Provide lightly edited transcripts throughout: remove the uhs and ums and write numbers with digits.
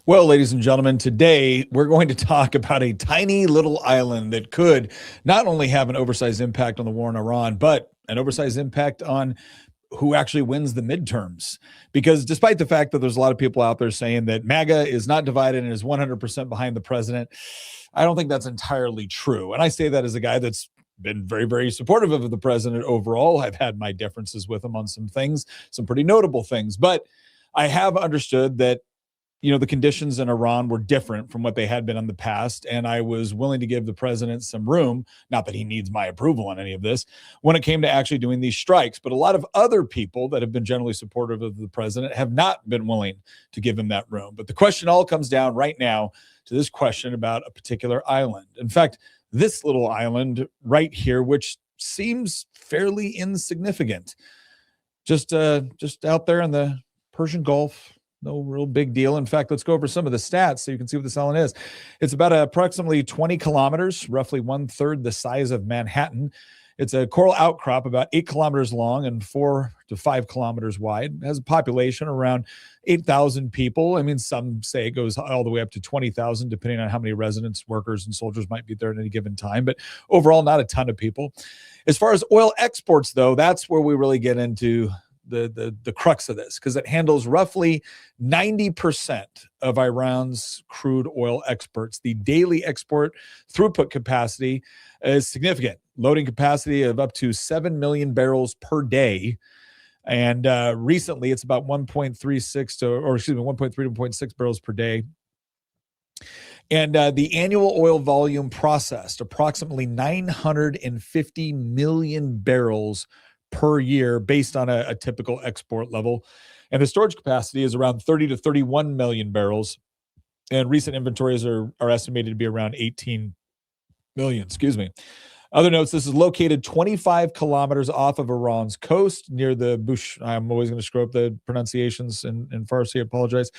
Well, ladies and gentlemen, today we're going to talk about a tiny little island that could not only have an oversized impact on the war in Iran, but an oversized impact on who actually wins the midterms. Because despite the fact that there's a lot of people out there saying that MAGA is not divided and is 100% behind the president, I don't think that's entirely true. And I say that as a guy that's been very, very supportive of the president overall. I've had my differences with him on some things, some pretty notable things, but I have understood that the conditions in Iran were different from what they had been in the past. And I was willing to give the president some room, not that he needs my approval on any of this, when it came to actually doing these strikes. But a lot of other people that have been generally supportive of the president have not been willing to give him that room. But the question all comes down right now to this question about a particular island. In fact, this little island right here, which seems fairly insignificant, just out there in the Persian Gulf. No real big deal. In fact, let's go over some of the stats so you can see what this island is. It's about approximately 20 kilometers, roughly 1/3 the size of Manhattan. It's a coral outcrop about 8 kilometers long and 4 to 5 kilometers wide. It has a population around 8,000 people. I mean, some say it goes all the way up to 20,000, depending on how many residents, workers, and soldiers might be there at any given time. But overall, not a ton of people. As far as oil exports, though, that's where we really get into the crux of this, because it handles roughly 90% of Iran's crude oil exports. The daily export throughput capacity is significant. Loading capacity of up to 7 million barrels per day. And recently it's about 1.3 to 1.6 barrels per day. And the annual oil volume processed approximately 950 million barrels per year based on a typical export level. And the storage capacity is around 30 to 31 million barrels. And recent inventories are estimated to be around 18 million, Other notes, this is located 25 kilometers off of Iran's coast near the I'm always going to screw up the pronunciations in Farsi, I apologize.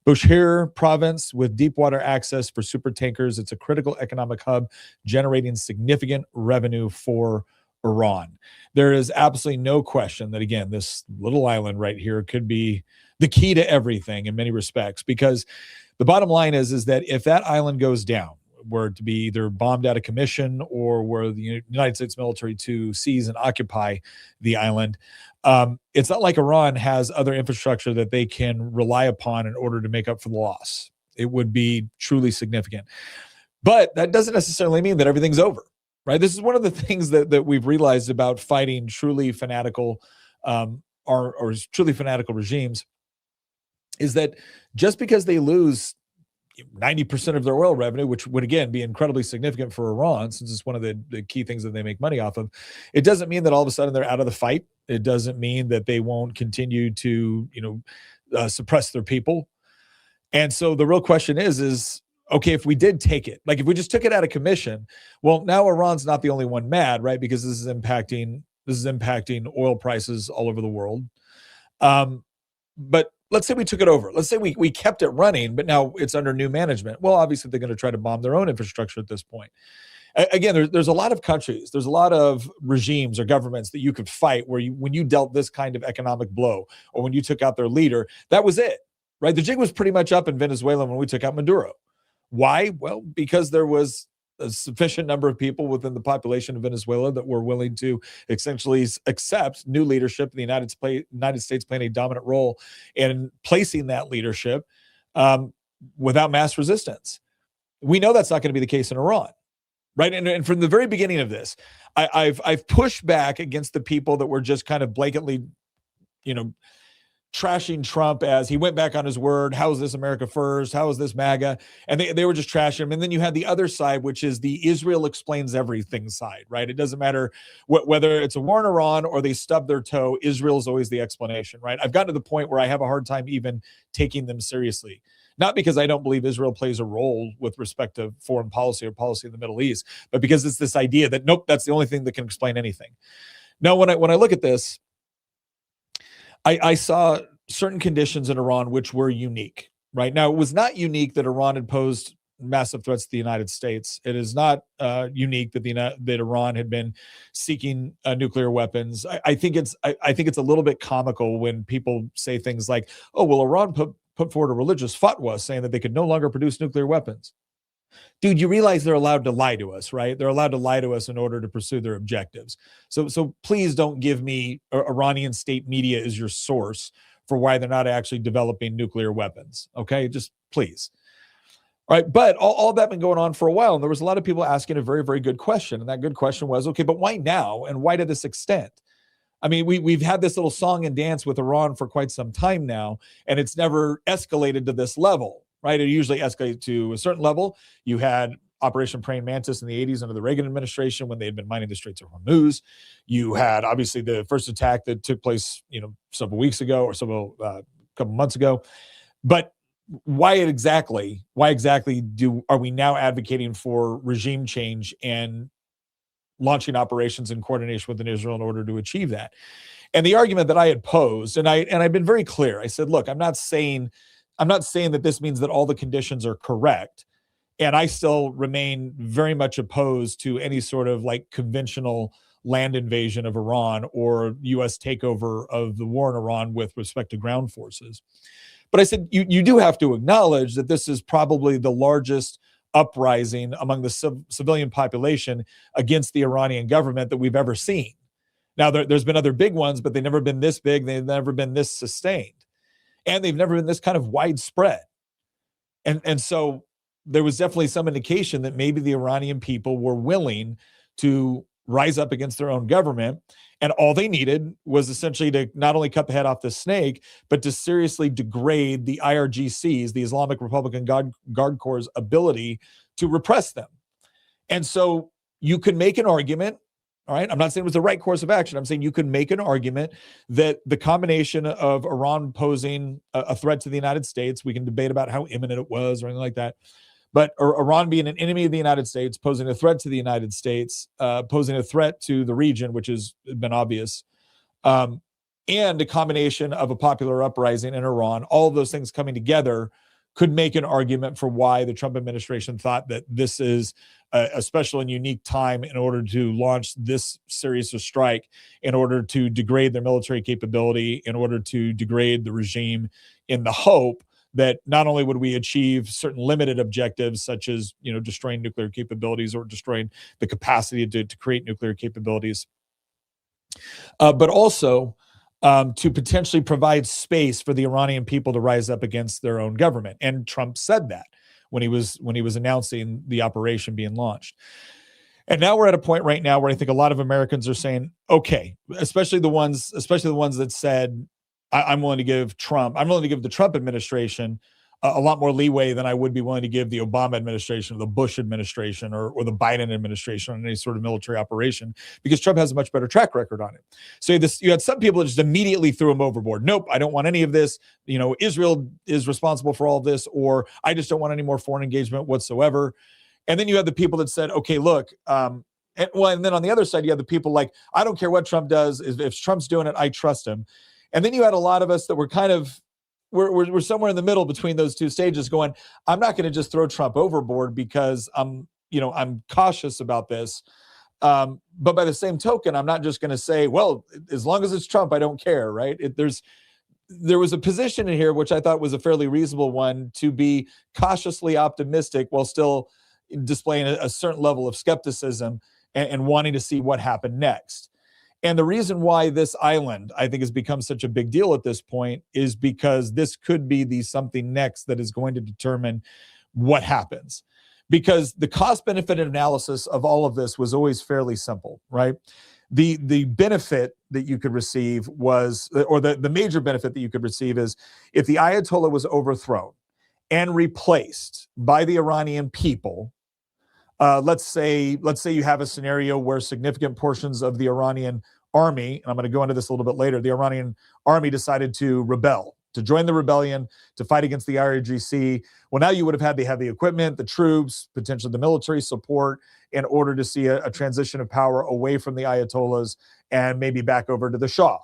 Bushehr province with deep water access for super tankers. It's a critical economic hub generating significant revenue for Iran. There is absolutely no question that, again, this little island right here could be the key to everything in many respects, because the bottom line is that if that island goes down, were to be either bombed out of commission or were the United States military to seize and occupy the island, it's not like Iran has other infrastructure that they can rely upon in order to make up for the loss. It would be truly significant. But that doesn't necessarily mean that everything's over. Right. This is one of the things that we've realized about fighting truly fanatical or truly fanatical regimes is that just because they lose 90% of their oil revenue, which would, again, be incredibly significant for Iran, since it's one of the key things that they make money off of, it doesn't mean that all of a sudden they're out of the fight. It doesn't mean that they won't continue to, suppress their people. And so the real question is, okay, if we did take it, like if we just took it out of commission, well, now Iran's not the only one mad, right? Because this is impacting oil prices all over the world. But let's say we took it over. Let's say we kept it running, but now it's under new management. Well, obviously they're going to try to bomb their own infrastructure at this point. Again, there's a lot of countries, there's a lot of regimes or governments that you could fight where when you dealt this kind of economic blow or when you took out their leader, that was it, right? The jig was pretty much up in Venezuela when we took out Maduro. Why? Well, because there was a sufficient number of people within the population of Venezuela that were willing to essentially accept new leadership. The United States playing a dominant role in placing that leadership without mass resistance. We know that's not going to be the case in Iran, right? And from the very beginning of this, I've pushed back against the people that were just kind of blatantly, trashing Trump as he went back on his word. How is this America first? How is this MAGA? And they were just trashing him. And then you had the other side, which is the Israel explains everything side, right? It doesn't matter whether it's a war in Iran or they stub their toe, Israel is always the explanation, right? I've gotten to the point where I have a hard time even taking them seriously. Not because I don't believe Israel plays a role with respect to foreign policy or policy in the Middle East, but because it's this idea that, nope, that's the only thing that can explain anything. Now, when I look at this, I saw certain conditions in Iran which were unique, right? Now, it was not unique that Iran had posed massive threats to the United States. It is not unique that that Iran had been seeking nuclear weapons. I think it's a little bit comical when people say things like, "Oh, well, Iran put forward a religious fatwa saying that they could no longer produce nuclear weapons. Dude, you realize they're allowed to lie to us, right? They're allowed to lie to us in order to pursue their objectives. So please don't give me Iranian state media as your source for why they're not actually developing nuclear weapons. Okay, just please. All right, but all that been going on for a while, and there was a lot of people asking a very, very good question, and that good question was, okay, but why now, and why to this extent? I mean, we've had this little song and dance with Iran for quite some time now, and it's never escalated to this level, right? It usually escalates to a certain level. You had Operation Praying Mantis in the 80s under the Reagan administration when they had been mining the Straits of Hormuz. You had obviously the first attack that took place, several weeks ago or couple months ago. But why exactly are we now advocating for regime change and launching operations in coordination with Israel in order to achieve that? And the argument that I had posed, and I've been very clear, I said, look, I'm not saying that this means that all the conditions are correct. And I still remain very much opposed to any sort of like conventional land invasion of Iran or U.S. takeover of the war in Iran with respect to ground forces. But I said, you do have to acknowledge that this is probably the largest uprising among the civilian population against the Iranian government that we've ever seen. Now, there's been other big ones, but they've never been this big. They've never been this sustained. And they've never been this kind of widespread. And so there was definitely some indication that maybe the Iranian people were willing to rise up against their own government. And all they needed was essentially to not only cut the head off the snake, but to seriously degrade the IRGC's, the Islamic Republican Guard Corps' ability to repress them. And so you could make an argument, all right? I'm not saying it was the right course of action. I'm saying you could make an argument that the combination of Iran posing a threat to the United States, we can debate about how imminent it was or anything like that, but Iran being an enemy of the United States, posing a threat to the United States, posing a threat to the region, which has been obvious, and a combination of a popular uprising in Iran, all of those things coming together could make an argument for why the Trump administration thought that this is a special and unique time in order to launch this serious a strike, in order to degrade their military capability, in order to degrade the regime, in the hope that not only would we achieve certain limited objectives, such as destroying nuclear capabilities or destroying the capacity to create nuclear capabilities, but also to potentially provide space for the Iranian people to rise up against their own government. And Trump said that when he was announcing the operation being launched. And now we're at a point right now where I think a lot of Americans are saying, okay, especially the ones that said, I'm willing to give the Trump administration a lot more leeway than I would be willing to give the Obama administration or the Bush administration or the Biden administration on any sort of military operation, because Trump has a much better track record on it. So you had some people that just immediately threw him overboard. Nope, I don't want any of this. Israel is responsible for all of this, or I just don't want any more foreign engagement whatsoever. And then you had the people that said, okay, look, and then on the other side, you had the people like, I don't care what Trump does. If Trump's doing it, I trust him. And then you had a lot of us that were kind of, we're somewhere in the middle between those two stages going, I'm not going to just throw Trump overboard because I'm cautious about this. But by the same token, I'm not just going to say, well, as long as it's Trump, I don't care, right? There was a position in here, which I thought was a fairly reasonable one, to be cautiously optimistic while still displaying a certain level of skepticism and wanting to see what happened next. And the reason why this island, I think, has become such a big deal at this point is because this could be the something next that is going to determine what happens. Because the cost-benefit analysis of all of this was always fairly simple, right? The benefit that you could receive was, or the major benefit that you could receive is if the Ayatollah was overthrown and replaced by the Iranian people. Let's say you have a scenario where significant portions of the Iranian army, and I'm going to go into this a little bit later, the Iranian army decided to rebel, to join the rebellion, to fight against the IRGC. Well, now you would have had the heavy equipment, the troops, potentially the military support in order to see a transition of power away from the Ayatollahs and maybe back over to the Shah.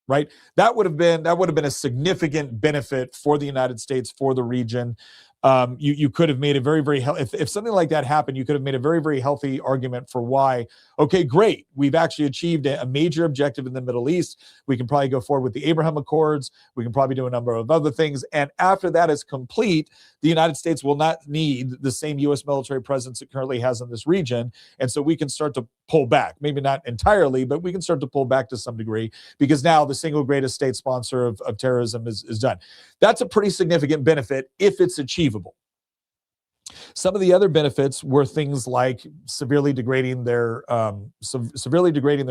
Right? That would have been a significant benefit for the United States, for the region. You could have made a very, very if something like that happened, you could have made a very, very healthy argument for why, okay, great, we've actually achieved a major objective in the Middle East. We can probably go forward with the Abraham Accords. We can probably do a number of other things. And after that is complete, the United States will not need the same U.S. military presence it currently has in this region. And so we can start to pull back, maybe not entirely, but we can start to pull back to some degree, because now the single greatest state sponsor of terrorism is done. That's a pretty significant benefit if it's achievable. Some of the other benefits were things like severely degrading their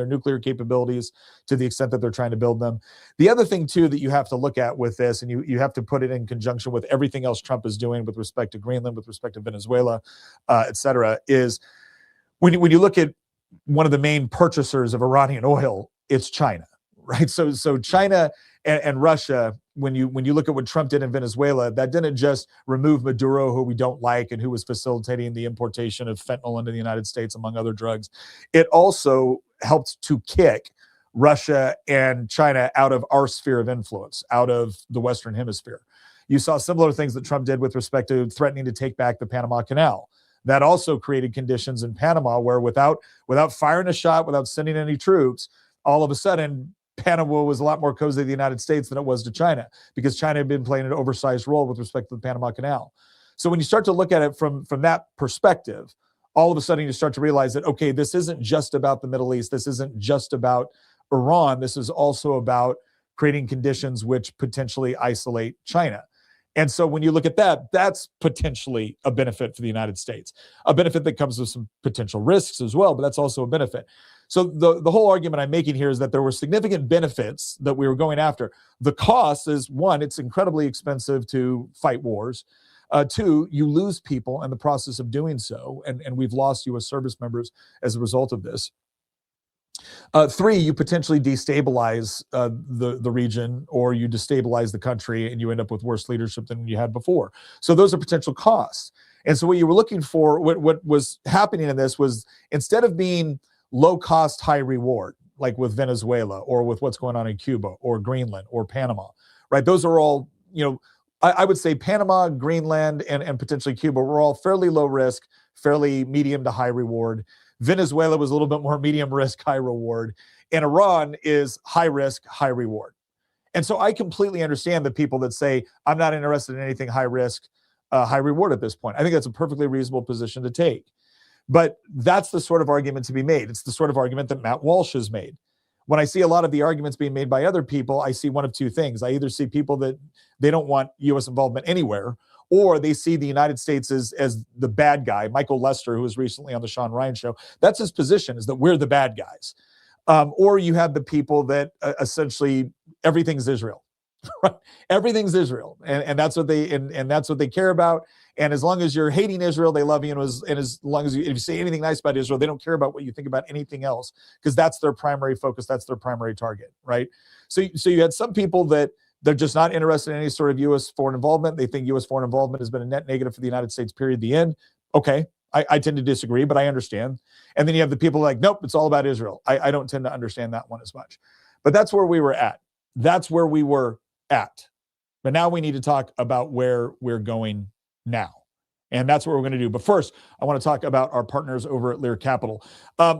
nuclear capabilities to the extent that they're trying to build them. The other thing, too, that you have to look at with this, and you have to put it in conjunction with everything else Trump is doing with respect to Greenland, with respect to Venezuela, et cetera, is when you look at one of the main purchasers of Iranian oil, it's China, right? So China and Russia, when you look at what Trump did in Venezuela, that didn't just remove Maduro, who we don't like and who was facilitating the importation of fentanyl into the United States, among other drugs. It also helped to kick Russia and China out of our sphere of influence, out of the Western Hemisphere. You saw similar things that Trump did with respect to threatening to take back the Panama Canal. That also created conditions in Panama where without firing a shot, without sending any troops, all of a sudden, Panama was a lot more cozy to the United States than it was to China, because China had been playing an oversized role with respect to the Panama Canal. So when you start to look at it from that perspective, all of a sudden you start to realize that, okay, this isn't just about the Middle East. This isn't just about Iran. This is also about creating conditions which potentially isolate China. And so when you look at that, that's potentially a benefit for the United States, a benefit that comes with some potential risks as well, but that's also a benefit. So the whole argument I'm making here is that there were significant benefits that we were going after. The cost is, one, it's incredibly expensive to fight wars. Two, you lose people in the process of doing so, and we've lost U.S. service members as a result of this. Three, you potentially destabilize the region, or you destabilize the country, and you end up with worse leadership than you had before. So those are potential costs. And so what you were looking for, what was happening in this was, instead of being low cost, high reward, like with Venezuela or with what's going on in Cuba or Greenland or Panama, right? Those are all, I would say Panama, Greenland, and potentially Cuba were all fairly low risk, fairly medium to high reward. Venezuela was a little bit more medium risk, high reward. And Iran is high risk, high reward. And so I completely understand the people that say, I'm not interested in anything high risk, high reward at this point. I think that's a perfectly reasonable position to take. But that's the sort of argument to be made. It's the sort of argument that Matt Walsh has made. When I see a lot of the arguments being made by other people, I see one of two things. I either see people that they don't want U.S. involvement anywhere, or they see the United States as the bad guy. Michael Lester, who was recently on the Sean Ryan show, that's his position, is that we're the bad guys. Or you have the people that essentially everything's Israel. Everything's Israel, and that's what they care about. And as long as you're hating Israel, they love you. And as long as if you say anything nice about Israel, they don't care about what you think about anything else, because that's their primary focus. That's their primary target, right? So you had some people that they're just not interested in any sort of U.S. foreign involvement. They think U.S. foreign involvement has been a net negative for the United States, period, the end. Okay, I tend to disagree, but I understand. And then you have the people like, nope, it's all about Israel. I don't tend to understand that one as much. But that's where we were at. That's where we were at. But now we need to talk about where we're going now. And that's what we're going to do. But first, I want to talk about our partners over at Lear Capital.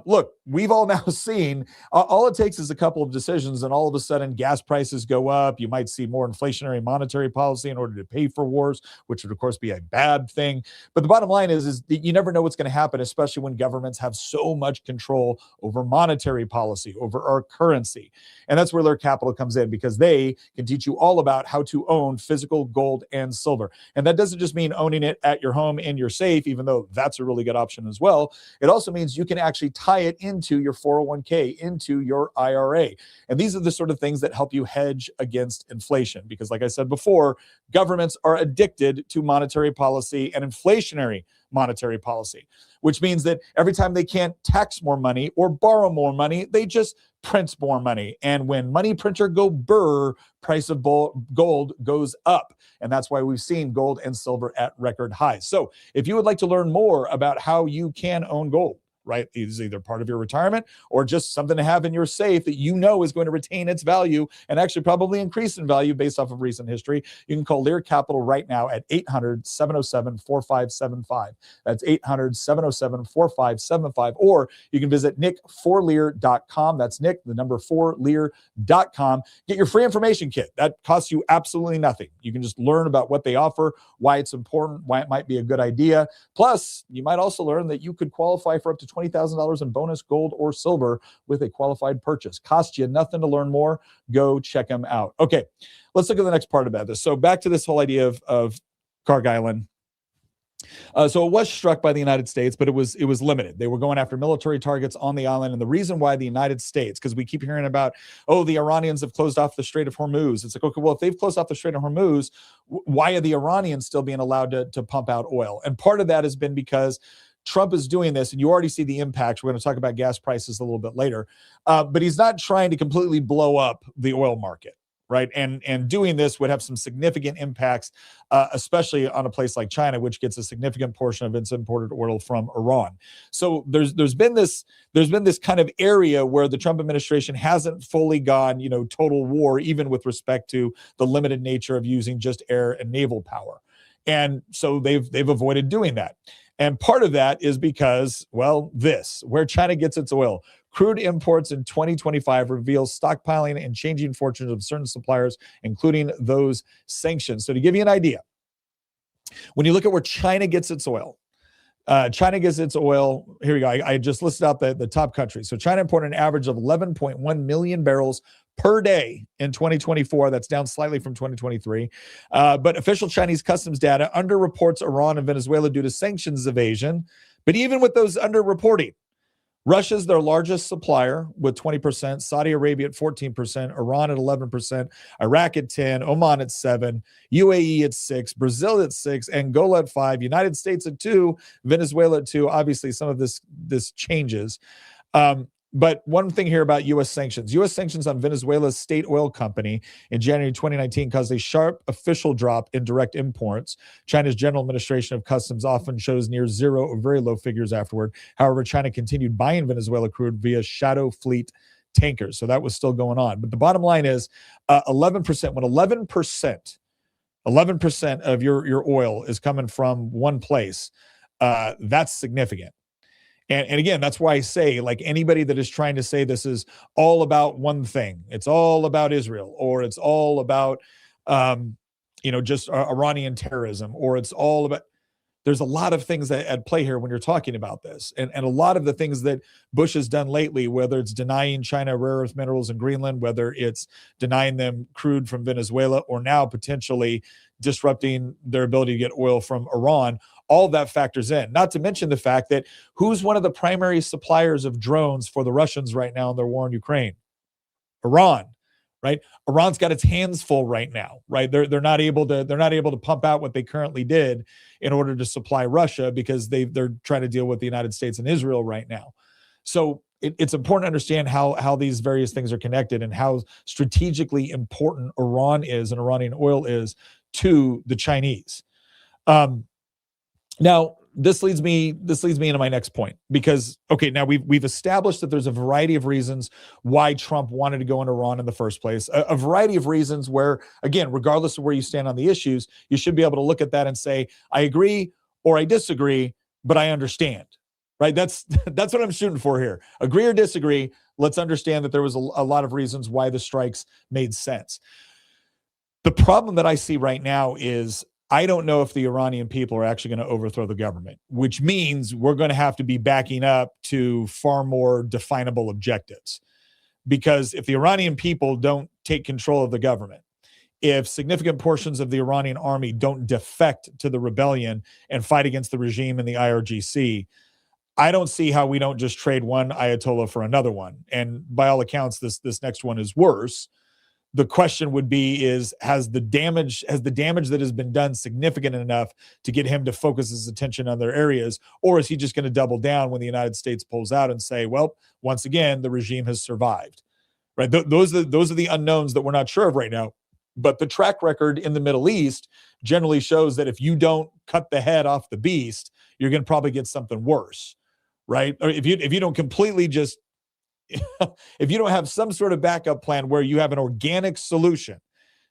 Look, we've all now seen, all it takes is a couple of decisions, and all of a sudden gas prices go up. You might see more inflationary monetary policy in order to pay for wars, which would, of course, be a bad thing. But the bottom line is that you never know what's going to happen, especially when governments have so much control over monetary policy, over our currency. And that's where Lear Capital comes in, because they can teach you all about how to own physical gold and silver. And that doesn't just mean owning it at your home in your safe, even though that's a really good option as well. It also means you can actually tie it into your 401k, into your IRA. And these are the sort of things that help you hedge against inflation. Because like I said before, governments are addicted to monetary policy and inflationary monetary policy, which means that every time they can't tax more money or borrow more money, they just print more money. And when money printer go burr, price of gold goes up. And that's why we've seen gold and silver at record highs. So if you would like to learn more about how you can own gold, right? It's either part of your retirement or just something to have in your safe that you know is going to retain its value and actually probably increase in value based off of recent history. You can call Lear Capital right now at 800-707-4575. That's 800-707-4575. Or you can visit nick4lear.com. That's Nick, the number 4lear.com. Get your free information kit. That costs you absolutely nothing. You can just learn about what they offer, why it's important, why it might be a good idea. Plus, you might also learn that you could qualify for up to $20,000 in bonus gold or silver with a qualified purchase. Costs you nothing to learn more. Go check them out. Okay, let's look at the next part about this. So back to this whole idea of Kharg Island. So it was struck by the United States, but it was limited. They were going after military targets on the island. And the reason why the United States, because we keep hearing about, the Iranians have closed off the Strait of Hormuz. It's like, okay, well, if they've closed off the Strait of Hormuz, why are the Iranians still being allowed to pump out oil? And part of that has been because Trump is doing this, and you already see the impact. We're going to talk about gas prices a little bit later. But he's not trying to completely blow up the oil market. Right. And doing this would have some significant impacts, especially on a place like China, which gets a significant portion of its imported oil from Iran. So there's been this kind of area where the Trump administration hasn't fully gone, total war, even with respect to the limited nature of using just air and naval power. And so they've avoided doing that. And part of that is because, where China gets its oil. Crude imports in 2025 reveals stockpiling and changing fortunes of certain suppliers, including those sanctioned. So to give you an idea, when you look at where China gets its oil, here we go. I just listed out the top countries. So China imported an average of 11.1 million barrels per day in 2024. That's down slightly from 2023. But official Chinese customs data underreports Iran and Venezuela due to sanctions evasion. But even with those underreporting, Russia's their largest supplier with 20%, Saudi Arabia at 14%, Iran at 11%, Iraq at 10%, Oman at 7%, UAE at 6%, Brazil at 6%, Angola at 5%, United States at 2%, Venezuela at 2%. Obviously, some of this changes. But one thing here about U.S. sanctions. U.S. sanctions on Venezuela's state oil company in January 2019 caused a sharp official drop in direct imports. China's General Administration of Customs often shows near zero or very low figures afterward. However, China continued buying Venezuela crude via shadow fleet tankers. So that was still going on. But the bottom line is 11%. When 11% of your oil is coming from one place, that's significant. And again, that's why I say, like, anybody that is trying to say this is all about one thing, it's all about Israel, or it's all about, just Iranian terrorism, or it's all about, there's a lot of things at play here when you're talking about this. And a lot of the things that Bush has done lately, whether it's denying China rare earth minerals in Greenland, whether it's denying them crude from Venezuela, or now potentially disrupting their ability to get oil from Iran, all of that factors in. Not to mention the fact that who's one of the primary suppliers of drones for the Russians right now in their war in Ukraine? Iran, right? Iran's got its hands full right now, right? They're not able to pump out what they currently did in order to supply Russia, because they're trying to deal with the United States and Israel right now. So it's important to understand how these various things are connected and how strategically important Iran is and Iranian oil is to the Chinese. Now, this leads me into my next point, because, okay, now we've established that there's a variety of reasons why Trump wanted to go into Iran in the first place, a variety of reasons where, again, regardless of where you stand on the issues, you should be able to look at that and say, I agree or I disagree, but I understand, right? That's what I'm shooting for here. Agree or disagree, let's understand that there was a lot of reasons why the strikes made sense. The problem that I see right now is I don't know if the Iranian people are actually going to overthrow the government, which means we're going to have to be backing up to far more definable objectives. Because if the Iranian people don't take control of the government, if significant portions of the Iranian army don't defect to the rebellion and fight against the regime in the IRGC, I don't see how we don't just trade one Ayatollah for another one. And by all accounts, this next one is worse. The question would be, has the damage that has been done significant enough to get him to focus his attention on their areas, or is he just going to double down when the United States pulls out and say, well, once again, the regime has survived, right? Those are the unknowns that we're not sure of right now. But the track record in the Middle East generally shows that if you don't cut the head off the beast, you're going to probably get something worse, right? Or if you don't completely just if you don't have some sort of backup plan where you have an organic solution,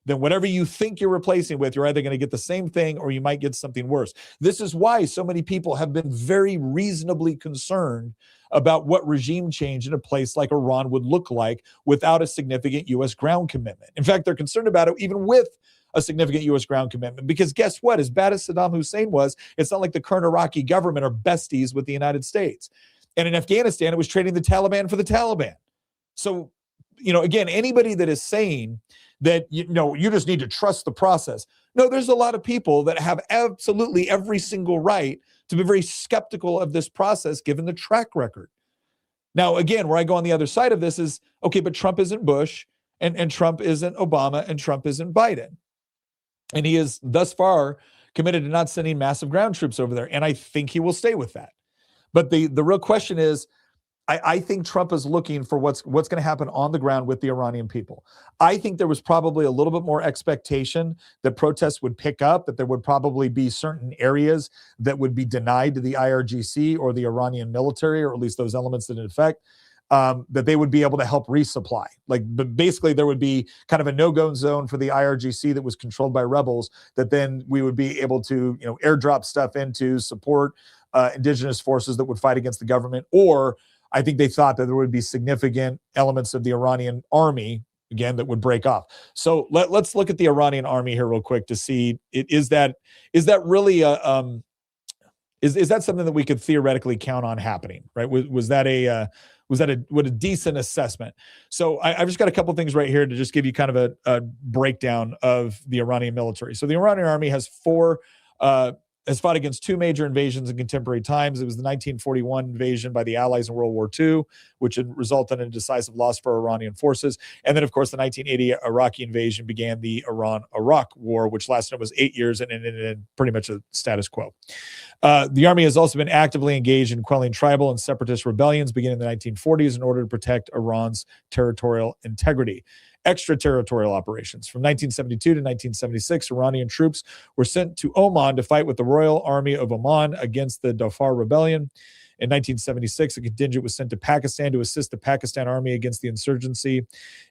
then whatever you think you're replacing with, you're either going to get the same thing or you might get something worse. This is why so many people have been very reasonably concerned about what regime change in a place like Iran would look like without a significant U.S. ground commitment. In fact, they're concerned about it even with a significant U.S. ground commitment, because guess what? As bad as Saddam Hussein was, it's not like the current Iraqi government are besties with the United States. And in Afghanistan, it was trading the Taliban for the Taliban. So, again, anybody that is saying that, you just need to trust the process. No, there's a lot of people that have absolutely every single right to be very skeptical of this process, given the track record. Now, again, where I go on the other side of this is, okay, but Trump isn't Bush, and Trump isn't Obama, and Trump isn't Biden. And he is thus far committed to not sending massive ground troops over there. And I think he will stay with that. But the real question is, I think Trump is looking for what's going to happen on the ground with the Iranian people. I think there was probably a little bit more expectation that protests would pick up, that there would probably be certain areas that would be denied to the IRGC or the Iranian military, or at least those elements that in effect, that they would be able to help resupply. But basically there would be kind of a no-go zone for the IRGC that was controlled by rebels, that then we would be able to, airdrop stuff into, support indigenous forces that would fight against the government. Or I think they thought that there would be significant elements of the Iranian army, again, that would break off. So let's look at the Iranian army here real quick to see, is that really is that something that we could theoretically count on happening, right? Was that a decent assessment? So I've just got a couple things right here to just give you kind of a breakdown of the Iranian military. So the Iranian army has fought against two major invasions in contemporary times. It was the 1941 invasion by the Allies in World War II, which had resulted in a decisive loss for Iranian forces. And then, of course, the 1980 Iraqi invasion began the Iran-Iraq War, which lasted almost 8 years and ended in pretty much a status quo. The army has also been actively engaged in quelling tribal and separatist rebellions beginning in the 1940s in order to protect Iran's territorial integrity. Extraterritorial operations. From 1972 to 1976, Iranian troops were sent to Oman to fight with the Royal Army of Oman against the Dhofar Rebellion. In 1976, a contingent was sent to Pakistan to assist the Pakistan army against the insurgency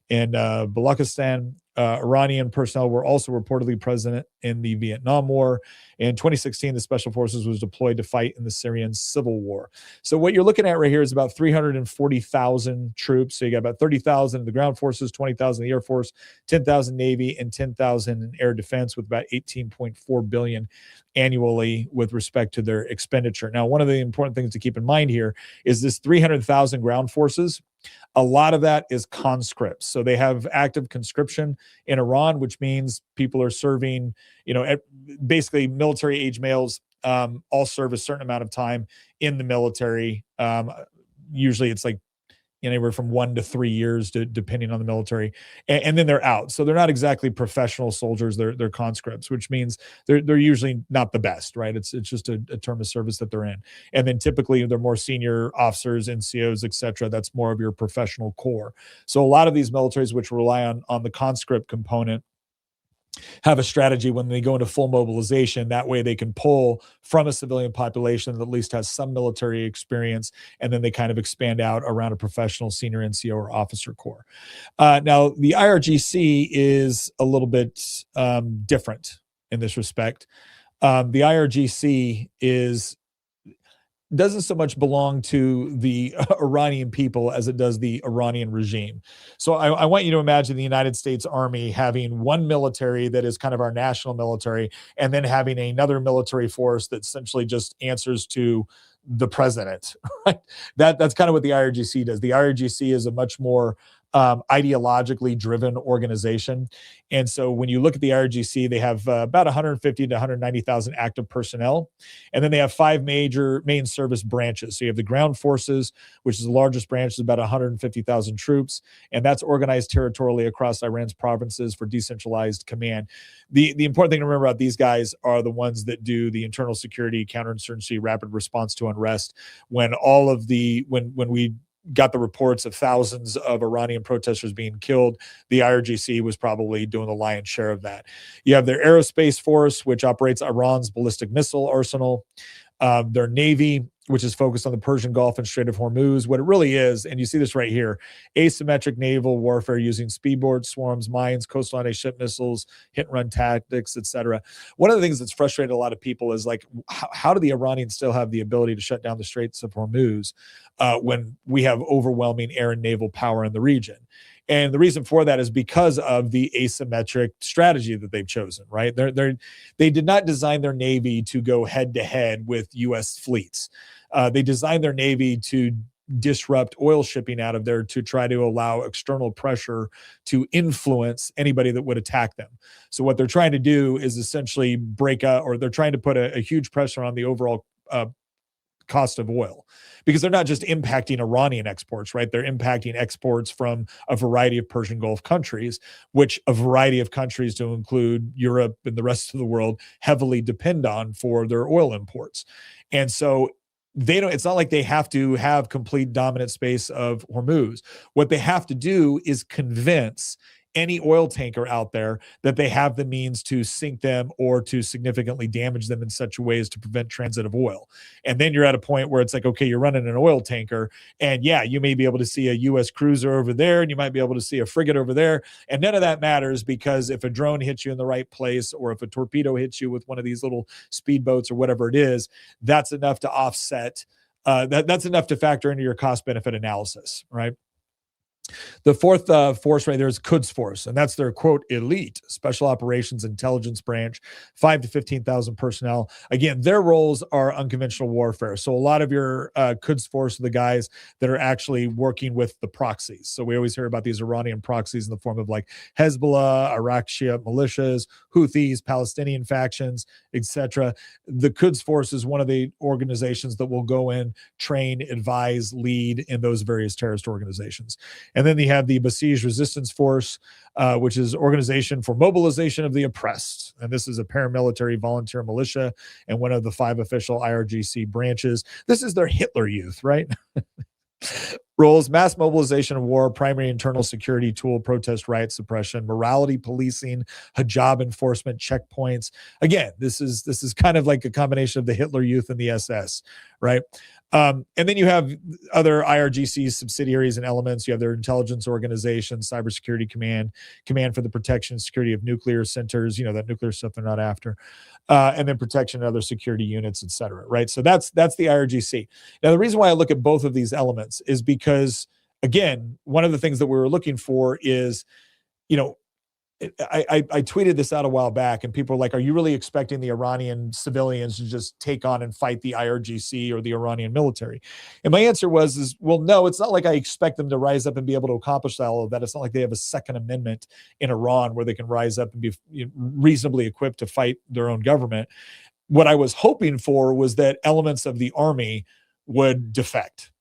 in Balochistan. Iranian personnel were also reportedly present in the Vietnam War. In 2016, the Special Forces was deployed to fight in the Syrian civil war. So what you're looking at right here is about 340,000 troops. So you got about 30,000 in the ground forces, 20,000 in the Air Force, 10,000 Navy, and 10,000 in air defense, with about $18.4 billion annually with respect to their expenditure. Now, one of the important things to keep in mind here is this 300,000 ground forces. A lot of that is conscripts. So they have active conscription in Iran, which means people are serving, basically military age males all serve a certain amount of time in the military. Usually it's like anywhere from 1 to 3 years, depending on the military, and then they're out. So they're not exactly professional soldiers; they're conscripts, which means they're usually not the best, right? It's just a term of service that they're in, and then typically they're more senior officers, NCOs, etc. That's more of your professional corps. So a lot of these militaries, which rely on the conscript component, have a strategy when they go into full mobilization. That way they can pull from a civilian population that at least has some military experience, and then they kind of expand out around a professional senior NCO or officer corps. Now, the IRGC is a little bit different in this respect. The IRGC doesn't so much belong to the Iranian people as it does the Iranian regime. So I want you to imagine the United States Army having one military that is kind of our national military, and then having another military force that essentially just answers to the president. Right? That's kind of what the IRGC does. The IRGC is a much more ideologically driven organization. And so when you look at the IRGC, they have about 150 to 190,000 active personnel. And then they have 5 major main service branches. So you have the ground forces, which is the largest branch, is about 150,000 troops. And that's organized territorially across Iran's provinces for decentralized command. The important thing to remember about these guys are the ones that do the internal security, counterinsurgency, rapid response to unrest. When we got the reports of thousands of Iranian protesters being killed, the IRGC was probably doing the lion's share of that. You have their aerospace force, which operates Iran's ballistic missile arsenal. Their Navy which is focused on the Persian Gulf and Strait of Hormuz. What it really is, and you see this right here, asymmetric naval warfare using speedboard swarms, mines, coastal anti-ship missiles, hit-and-run tactics, etc. One of the things that's frustrated a lot of people is like, how do the Iranians still have the ability to shut down the Straits of Hormuz when we have overwhelming air and naval power in the region? And the reason for that is because of the asymmetric strategy that they've chosen, right? They did not design their Navy to go head to head with U.S. fleets. They designed their Navy to disrupt oil shipping out of there to try to allow external pressure to influence anybody that would attack them. So what they're trying to do is essentially break up, or they're trying to put a huge pressure on the overall cost of oil, because they're not just impacting Iranian exports, right? They're impacting exports from a variety of Persian Gulf countries, which a variety of countries, to include Europe and the rest of the world, heavily depend on for their oil imports. And so it's not like they have to have complete dominant space of Hormuz. What they have to do is convince any oil tanker out there that they have the means to sink them or to significantly damage them in such a way as to prevent transit of oil. And then you're at a point where it's like, okay, you're running an oil tanker, and yeah, you may be able to see a U.S. cruiser over there, and you might be able to see a frigate over there, and none of that matters, because if a drone hits you in the right place, or if a torpedo hits you with one of these little speedboats or whatever it is, that's enough to offset, that's enough to factor into your cost-benefit analysis, right? The fourth force right there is Quds Force, and that's their, quote, elite special operations intelligence branch, 5 to 15,000 personnel. Again, their roles are unconventional warfare. So a lot of your Quds Force are the guys that are actually working with the proxies. So we always hear about these Iranian proxies in the form of like Hezbollah, Iraq Shia militias, Houthis, Palestinian factions, etc. The Quds Force is one of the organizations that will go in, train, advise, lead in those various terrorist organizations. And then they have the Besieged Resistance Force, which is Organization for Mobilization of the Oppressed. And this is a paramilitary volunteer militia and one of the 5 official IRGC branches. This is their Hitler Youth, right? Roles: mass mobilization of war, primary internal security tool, protest, riot suppression, morality policing, hijab enforcement, checkpoints. Again, this is kind of like a combination of the Hitler Youth and the SS, right? And then you have other IRGC subsidiaries and elements. You have their intelligence organization, cybersecurity command, command for the protection and security of nuclear centers, that nuclear stuff they're not after, and then protection and other security units, et cetera, right? So that's the IRGC. Now, the reason why I look at both of these elements is because, again, one of the things that we were looking for is, I tweeted this out a while back, and people were like, are you really expecting the Iranian civilians to just take on and fight the IRGC or the Iranian military? And my answer was, well, no, it's not like I expect them to rise up and be able to accomplish all of that. It's not like they have a Second Amendment in Iran where they can rise up and be reasonably equipped to fight their own government. What I was hoping for was that elements of the army would defect.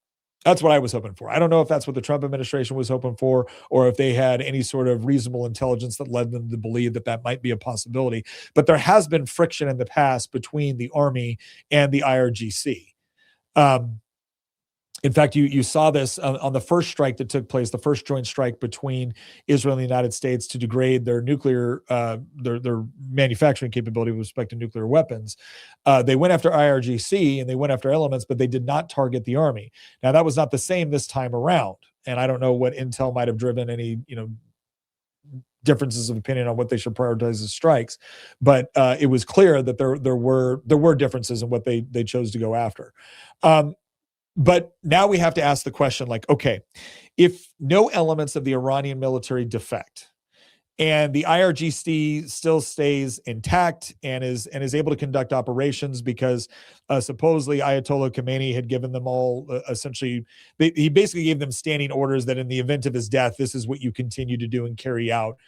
That's what I was hoping for. I don't know if that's what the Trump administration was hoping for, or if they had any sort of reasonable intelligence that led them to believe that that might be a possibility. But there has been friction in the past between the Army and the IRGC. In fact, you saw this on the first strike that took place, the first joint strike between Israel and the United States to degrade their nuclear, their manufacturing capability with respect to nuclear weapons. They went after IRGC and they went after elements, but they did not target the Army. Now, that was not the same this time around. And I don't know what intel might have driven any, differences of opinion on what they should prioritize as strikes. But it was clear that there were differences in what they chose to go after. But now we have to ask the question, like, okay, if no elements of the Iranian military defect and the IRGC still stays intact and is able to conduct operations because supposedly Ayatollah Khamenei had given them all essentially, he basically gave them standing orders that in the event of his death, this is what you continue to do and carry out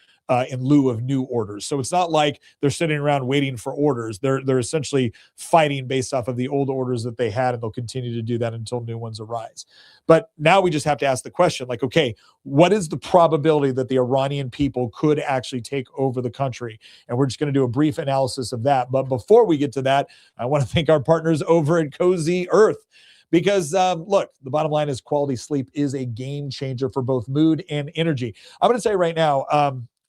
in lieu of new orders. So it's not like they're sitting around waiting for orders. They're essentially fighting based off of the old orders that they had, and they'll continue to do that until new ones arise. But now we just have to ask the question, like, okay, what is the probability that the Iranian people could actually take over the country? And we're just going to do a brief analysis of that. But before we get to that, I want to thank our partners over at Cozy Earth. Because, look, the bottom line is quality sleep is a game changer for both mood and energy. I'm going to say right now,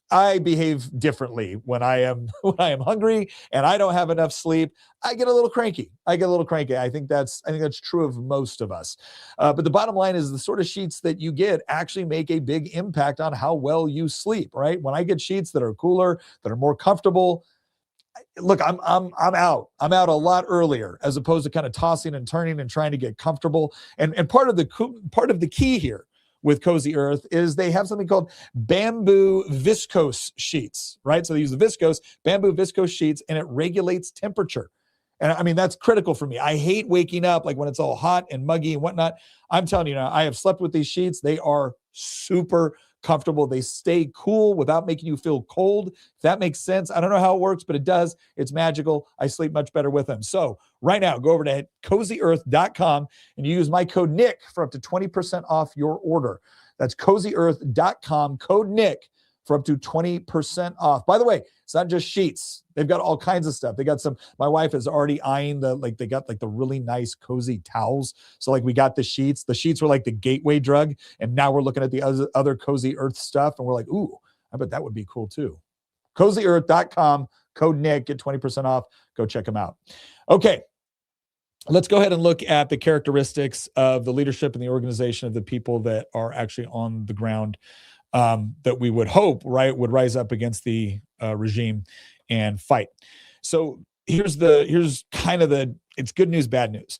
I behave differently when I am hungry and I don't have enough sleep. I get a little cranky. I think that's true of most of us. But the bottom line is the sort of sheets that you get actually make a big impact on how well you sleep, right? When I get sheets that are cooler, that are more comfortable, look, I'm out. I'm out a lot earlier as opposed to kind of tossing and turning and trying to get comfortable. And part of the key here with Cozy Earth is they have something called bamboo viscose sheets, right? So they use the bamboo viscose sheets, and it regulates temperature. And I mean, that's critical for me. I hate waking up like when it's all hot and muggy and whatnot. I'm telling you now, I have slept with these sheets. They are super comfortable. They stay cool without making you feel cold. If that makes sense. I don't know how it works, but it does. It's magical. I sleep much better with them. So right now, go over to CozyEarth.com and use my code Nick for up to 20% off your order. That's CozyEarth.com, code Nick for up to 20% off. By the way, it's not just sheets. They've got all kinds of stuff. They got my wife is already eyeing they got like the really nice cozy towels. So like we got the sheets. The sheets were like the gateway drug. And now we're looking at the other Cozy Earth stuff. And we're like, ooh, I bet that would be cool too. CozyEarth.com, code Nick, get 20% off. Go check them out. Okay. Let's go ahead and look at the characteristics of the leadership and the organization of the people that are actually on the ground, that we would hope, right, would rise up against the regime and fight. So here's kind of it's good news, bad news.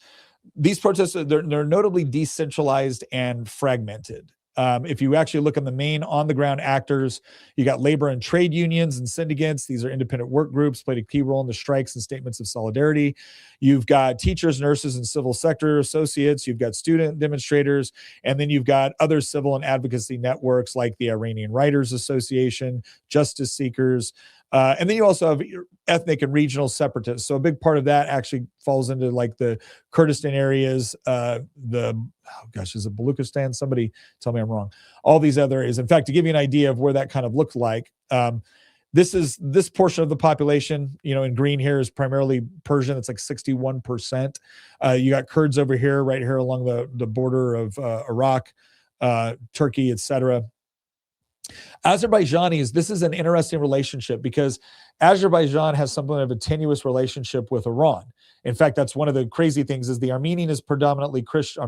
These protests, they're notably decentralized and fragmented. If you actually look on the main on-the-ground actors, you got labor and trade unions and syndicates. These are independent work groups, played a key role in the strikes and statements of solidarity. You've got teachers, nurses, and civil sector associates. You've got student demonstrators. And then you've got other civil and advocacy networks like the Iranian Writers Association, justice seekers. And then you also have ethnic and regional separatists. So a big part of that actually falls into like the Kurdistan areas, is it Baluchistan? Somebody tell me I'm wrong. All these other areas. In fact, to give you an idea of where that kind of looked like, this portion of the population, in green here is primarily Persian. It's like 61%. You got Kurds over here, right here along the border of Iraq, Turkey, etc. Azerbaijanis, this is an interesting relationship because Azerbaijan has something of a tenuous relationship with Iran. In fact, that's one of the crazy things is the Armenia is predominantly Christian.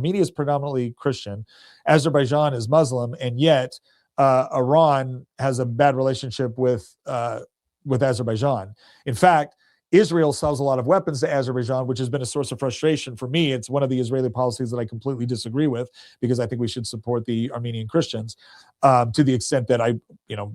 Azerbaijan is Muslim, and yet Iran has a bad relationship with Azerbaijan. In fact, Israel sells a lot of weapons to Azerbaijan, which has been a source of frustration for me. It's one of the Israeli policies that I completely disagree with because I think we should support the Armenian Christians to the extent that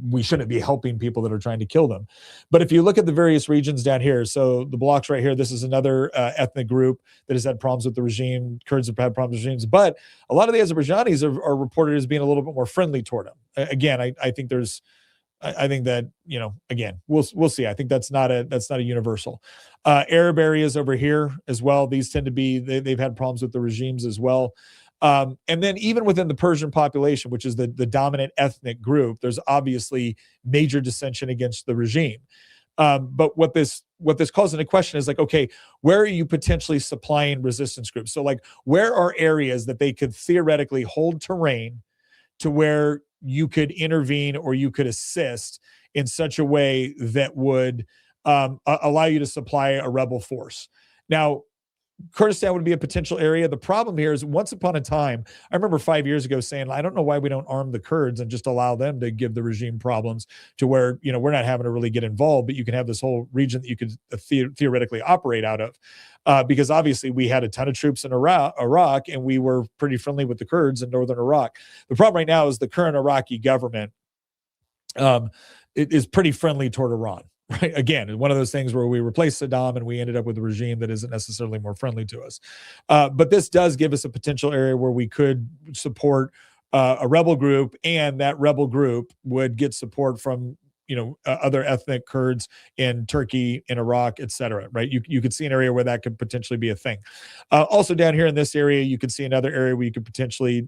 we shouldn't be helping people that are trying to kill them. But if you look at the various regions down here, so the blocks right here, this is another ethnic group that has had problems with the regime. Kurds have had problems with regimes, but a lot of the Azerbaijanis are reported as being a little bit more friendly toward them. Again, I think that, again, we'll see. I think that's not a universal. Arab areas over here as well. These tend to be, they've had problems with the regimes as well. And then even within the Persian population, which is the dominant ethnic group, there's obviously major dissension against the regime. But what this calls into question is like, okay, where are you potentially supplying resistance groups? So like, where are areas that they could theoretically hold terrain to where you could intervene or you could assist in such a way that would allow you to supply a rebel force? Now, Kurdistan would be a potential area. The problem here is once upon a time, I remember 5 years ago saying, I don't know why we don't arm the Kurds and just allow them to give the regime problems to where, we're not having to really get involved, but you can have this whole region that you could theoretically operate out of. Because obviously we had a ton of troops in Iraq and we were pretty friendly with the Kurds in northern Iraq. The problem right now is the current Iraqi government it is pretty friendly toward Iran. Right. Again, one of those things where we replaced Saddam and we ended up with a regime that isn't necessarily more friendly to us. But this does give us a potential area where we could support a rebel group, and that rebel group would get support from other ethnic Kurds in Turkey, in Iraq, etc. Right? You could see an area where that could potentially be a thing. Also down here in this area, you could see another area where you could potentially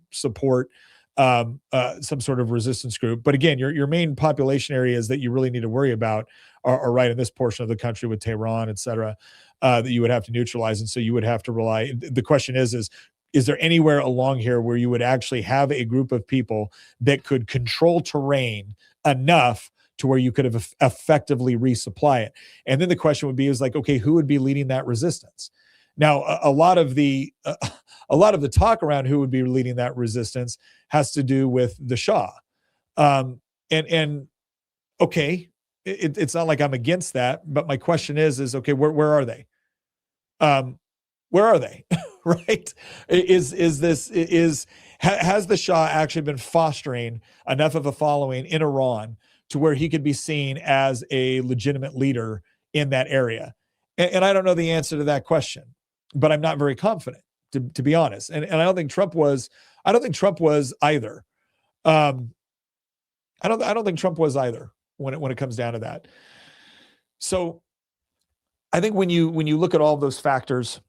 support some sort of resistance group. But again, your main population areas that you really need to worry about are right in this portion of the country with Tehran, et cetera, that you would have to neutralize. And so you would have to rely. The question is is there anywhere along here where you would actually have a group of people that could control terrain enough to where you could have effectively resupply it? And then the question would be is like, okay, who would be leading that resistance? Now, a lot of the talk around who would be leading that resistance has to do with the Shah. And okay, it's not like I'm against that, but my question is okay, where are they? Where are they? Right? Has the Shah actually been fostering enough of a following in Iran to where he could be seen as a legitimate leader in that area? And I don't know the answer to that question, but I'm not very confident, to be honest. And I don't think Trump was. I don't think Trump was either. I don't think Trump was either when it comes down to that. So I think when you look at all of those factors,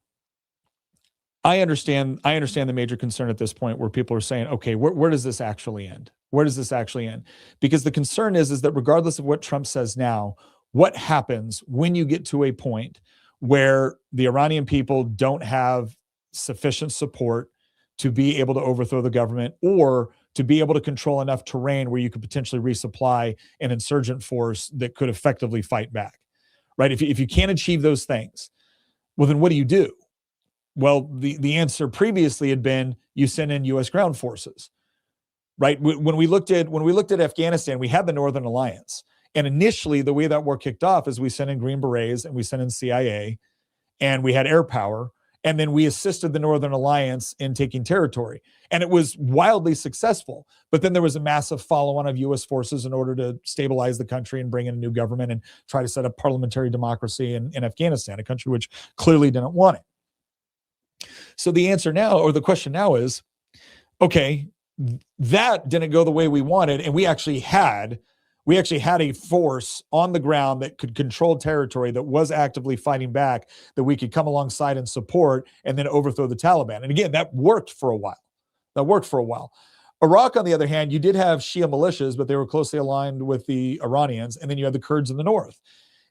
I understand the major concern at this point where people are saying, okay, where does this actually end? Where does this actually end? Because the concern is that regardless of what Trump says now, what happens when you get to a point where the Iranian people don't have sufficient support to be able to overthrow the government or to be able to control enough terrain where you could potentially resupply an insurgent force that could effectively fight back, right? If you can't achieve those things, well, then what do? Well, the answer previously had been you send in U.S. ground forces, right? When we looked at Afghanistan, we had the Northern Alliance. And initially, the way that war kicked off is we sent in Green Berets and we sent in CIA and we had air power. And then we assisted the Northern Alliance in taking territory. And it was wildly successful. But then there was a massive follow-on of U.S. forces in order to stabilize the country and bring in a new government and try to set up parliamentary democracy in Afghanistan, a country which clearly didn't want it. So the answer now, or the question now is, okay, that didn't go the way we wanted. And we actually had a force on the ground that could control territory that was actively fighting back, that we could come alongside and support and then overthrow the Taliban. And again, that worked for a while. Iraq, on the other hand, you did have Shia militias, but they were closely aligned with the Iranians. And then you had the Kurds in the north.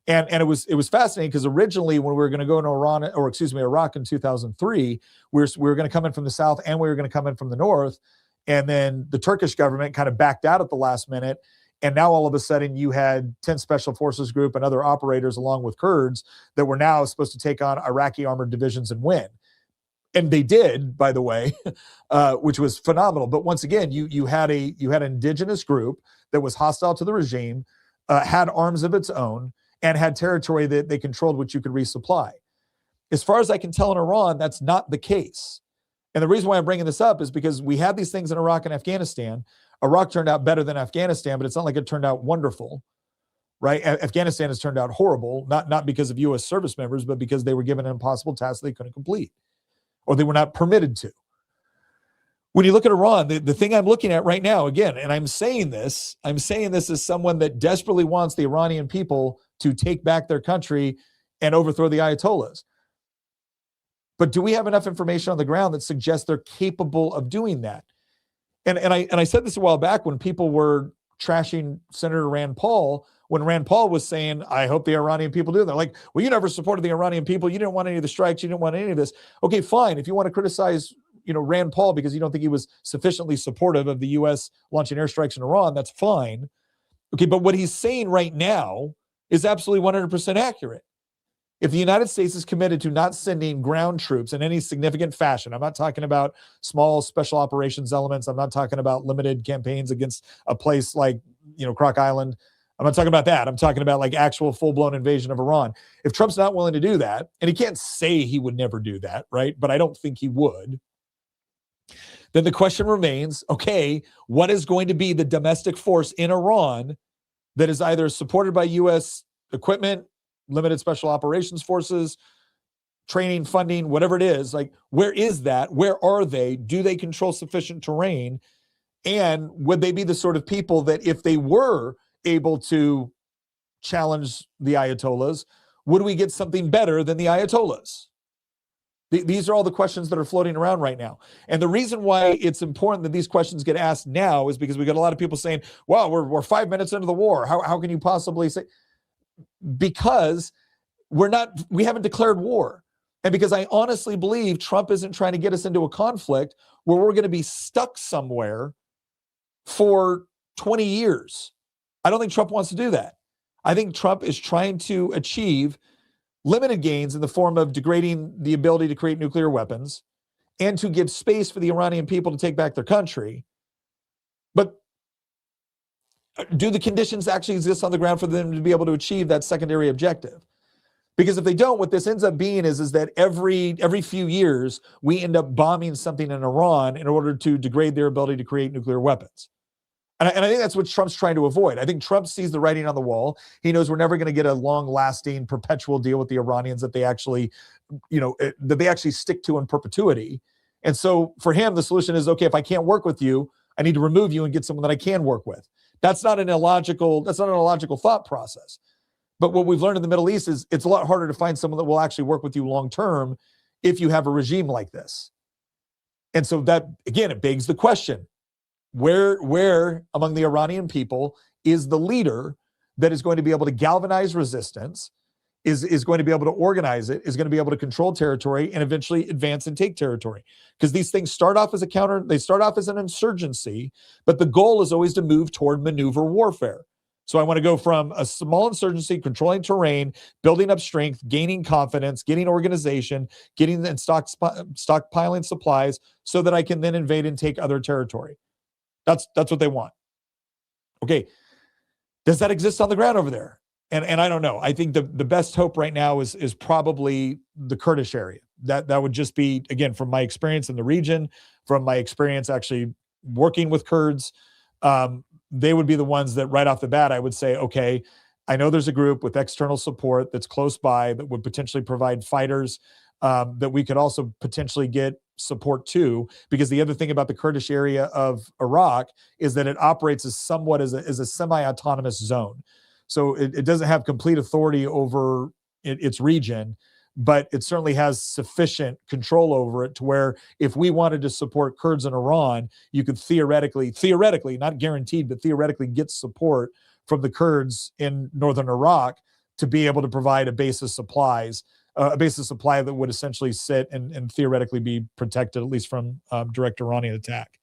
And it was fascinating because originally when we were going to go into Iraq in 2003, we were going to come in from the south and we were going to come in from the north. And then the Turkish government kind of backed out at the last minute. And now all of a sudden you had 10 Special Forces Group and other operators along with Kurds that were now supposed to take on Iraqi armored divisions and win. And they did, by the way, which was phenomenal. But once again, you had an indigenous group that was hostile to the regime, had arms of its own, and had territory that they controlled, which you could resupply. As far as I can tell in Iran, that's not the case. And the reason why I'm bringing this up is because we had these things in Iraq and Afghanistan. Iraq turned out better than Afghanistan, but it's not like it turned out wonderful, right? Afghanistan has turned out horrible, not because of U.S. service members, but because they were given an impossible task they couldn't complete, or they were not permitted to. When you look at Iran, the thing I'm looking at right now, again, and I'm saying this as someone that desperately wants the Iranian people to take back their country and overthrow the Ayatollahs. But do we have enough information on the ground that suggests they're capable of doing that? And I said this a while back when people were trashing Senator Rand Paul, when Rand Paul was saying, I hope the Iranian people do that. They're like, well, you never supported the Iranian people. You didn't want any of the strikes. You didn't want any of this. Okay, fine. If you want to criticize Rand Paul because you don't think he was sufficiently supportive of the U.S. launching airstrikes in Iran, that's fine. Okay, but what he's saying right now is absolutely 100% accurate. If the United States is committed to not sending ground troops in any significant fashion, I'm not talking about small special operations elements. I'm not talking about limited campaigns against a place like, Croc Island. I'm not talking about that. I'm talking about like actual full-blown invasion of Iran. If Trump's not willing to do that, and he can't say he would never do that, right? But I don't think he would. Then the question remains, okay, what is going to be the domestic force in Iran that is either supported by U.S. equipment, limited special operations forces, training, funding, whatever it is? Like, where is that? Where are they? Do they control sufficient terrain? And would they be the sort of people that if they were able to challenge the Ayatollahs, would we get something better than the Ayatollahs? These are all the questions that are floating around right now. And the reason why it's important that these questions get asked now is because we got a lot of people saying, wow, we're 5 minutes into the war. How can you possibly say? Because we haven't declared war. And because I honestly believe Trump isn't trying to get us into a conflict where we're going to be stuck somewhere for 20 years. I don't think Trump wants to do that. I think Trump is trying to achieve limited gains in the form of degrading the ability to create nuclear weapons and to give space for the Iranian people to take back their country. But do the conditions actually exist on the ground for them to be able to achieve that secondary objective? Because if they don't, what this ends up being is that every few years, we end up bombing something in Iran in order to degrade their ability to create nuclear weapons. And I think that's what Trump's trying to avoid. I think Trump sees the writing on the wall. He knows we're never going to get a long-lasting, perpetual deal with the Iranians that they actually, that they actually stick to in perpetuity. And so for him, the solution is, okay, if I can't work with you, I need to remove you and get someone that I can work with. That's not an illogical thought process. But what we've learned in the Middle East is it's a lot harder to find someone that will actually work with you long-term if you have a regime like this. And so that, again, it begs the question, where among the Iranian people is the leader that is going to be able to galvanize resistance, is going to be able to organize it, is going to be able to control territory and eventually advance and take territory? Because these things start off as they start off as an insurgency, but the goal is always to move toward maneuver warfare. So I want to go from a small insurgency, controlling terrain, building up strength, gaining confidence, getting organization, getting and stockpiling supplies so that I can then invade and take other territory. That's what they want. Okay. Does that exist on the ground over there? And I don't know. I think the best hope right now is probably the Kurdish area. That would just be, again, from my experience in the region, from my experience actually working with Kurds, they would be the ones that right off the bat, I would say, okay, I know there's a group with external support that's close by that would potentially provide fighters that we could also potentially get support to, because the other thing about the Kurdish area of Iraq is that it operates as somewhat as a semi-autonomous zone. So it doesn't have complete authority over its region, but it certainly has sufficient control over it to where if we wanted to support Kurds in Iran, you could theoretically, not guaranteed, but theoretically get support from the Kurds in northern Iraq to be able to provide a base of supply that would essentially sit and theoretically be protected, at least from direct Iranian attack.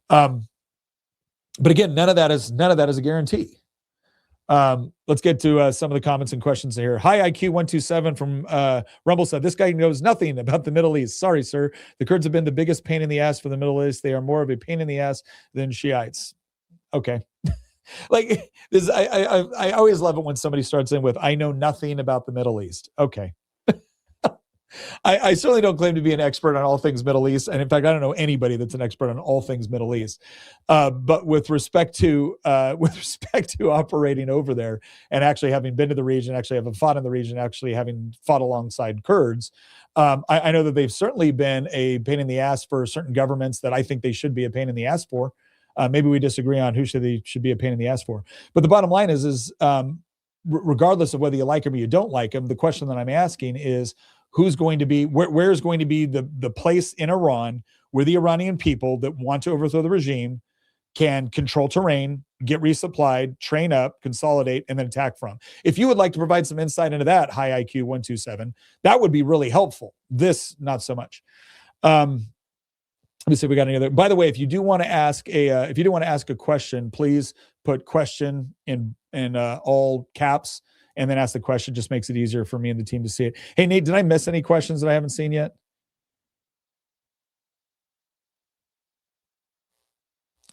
But again, none of that is a guarantee. Let's get to some of the comments and questions here. Hi, IQ127 from Rumble said, this guy knows nothing about the Middle East. Sorry, sir. The Kurds have been the biggest pain in the ass for the Middle East. They are more of a pain in the ass than Shiites. Okay. Like this, I always love it when somebody starts in with, I know nothing about the Middle East. Okay. I certainly don't claim to be an expert on all things Middle East. And in fact, I don't know anybody that's an expert on all things Middle East. But with respect to operating over there and actually having been to the region, actually having fought in the region, actually having fought alongside Kurds, I know that they've certainly been a pain in the ass for certain governments that I think they should be a pain in the ass for. Maybe we disagree on who should be a pain in the ass for. But the bottom line is regardless of whether you like them or you don't like them, the question that I'm asking is, who's going to be, where's going to be the place in Iran where the Iranian people that want to overthrow the regime can control terrain, get resupplied, train up, consolidate, and then attack from? If you would like to provide some insight into that, high IQ 127, that would be really helpful. This, not so much. Let me see if we got any other. By the way, if you do want to ask a question, please put question in all caps, and then ask the question. Just makes it easier for me and the team to see it. Hey, Nate, did I miss any questions that I haven't seen yet?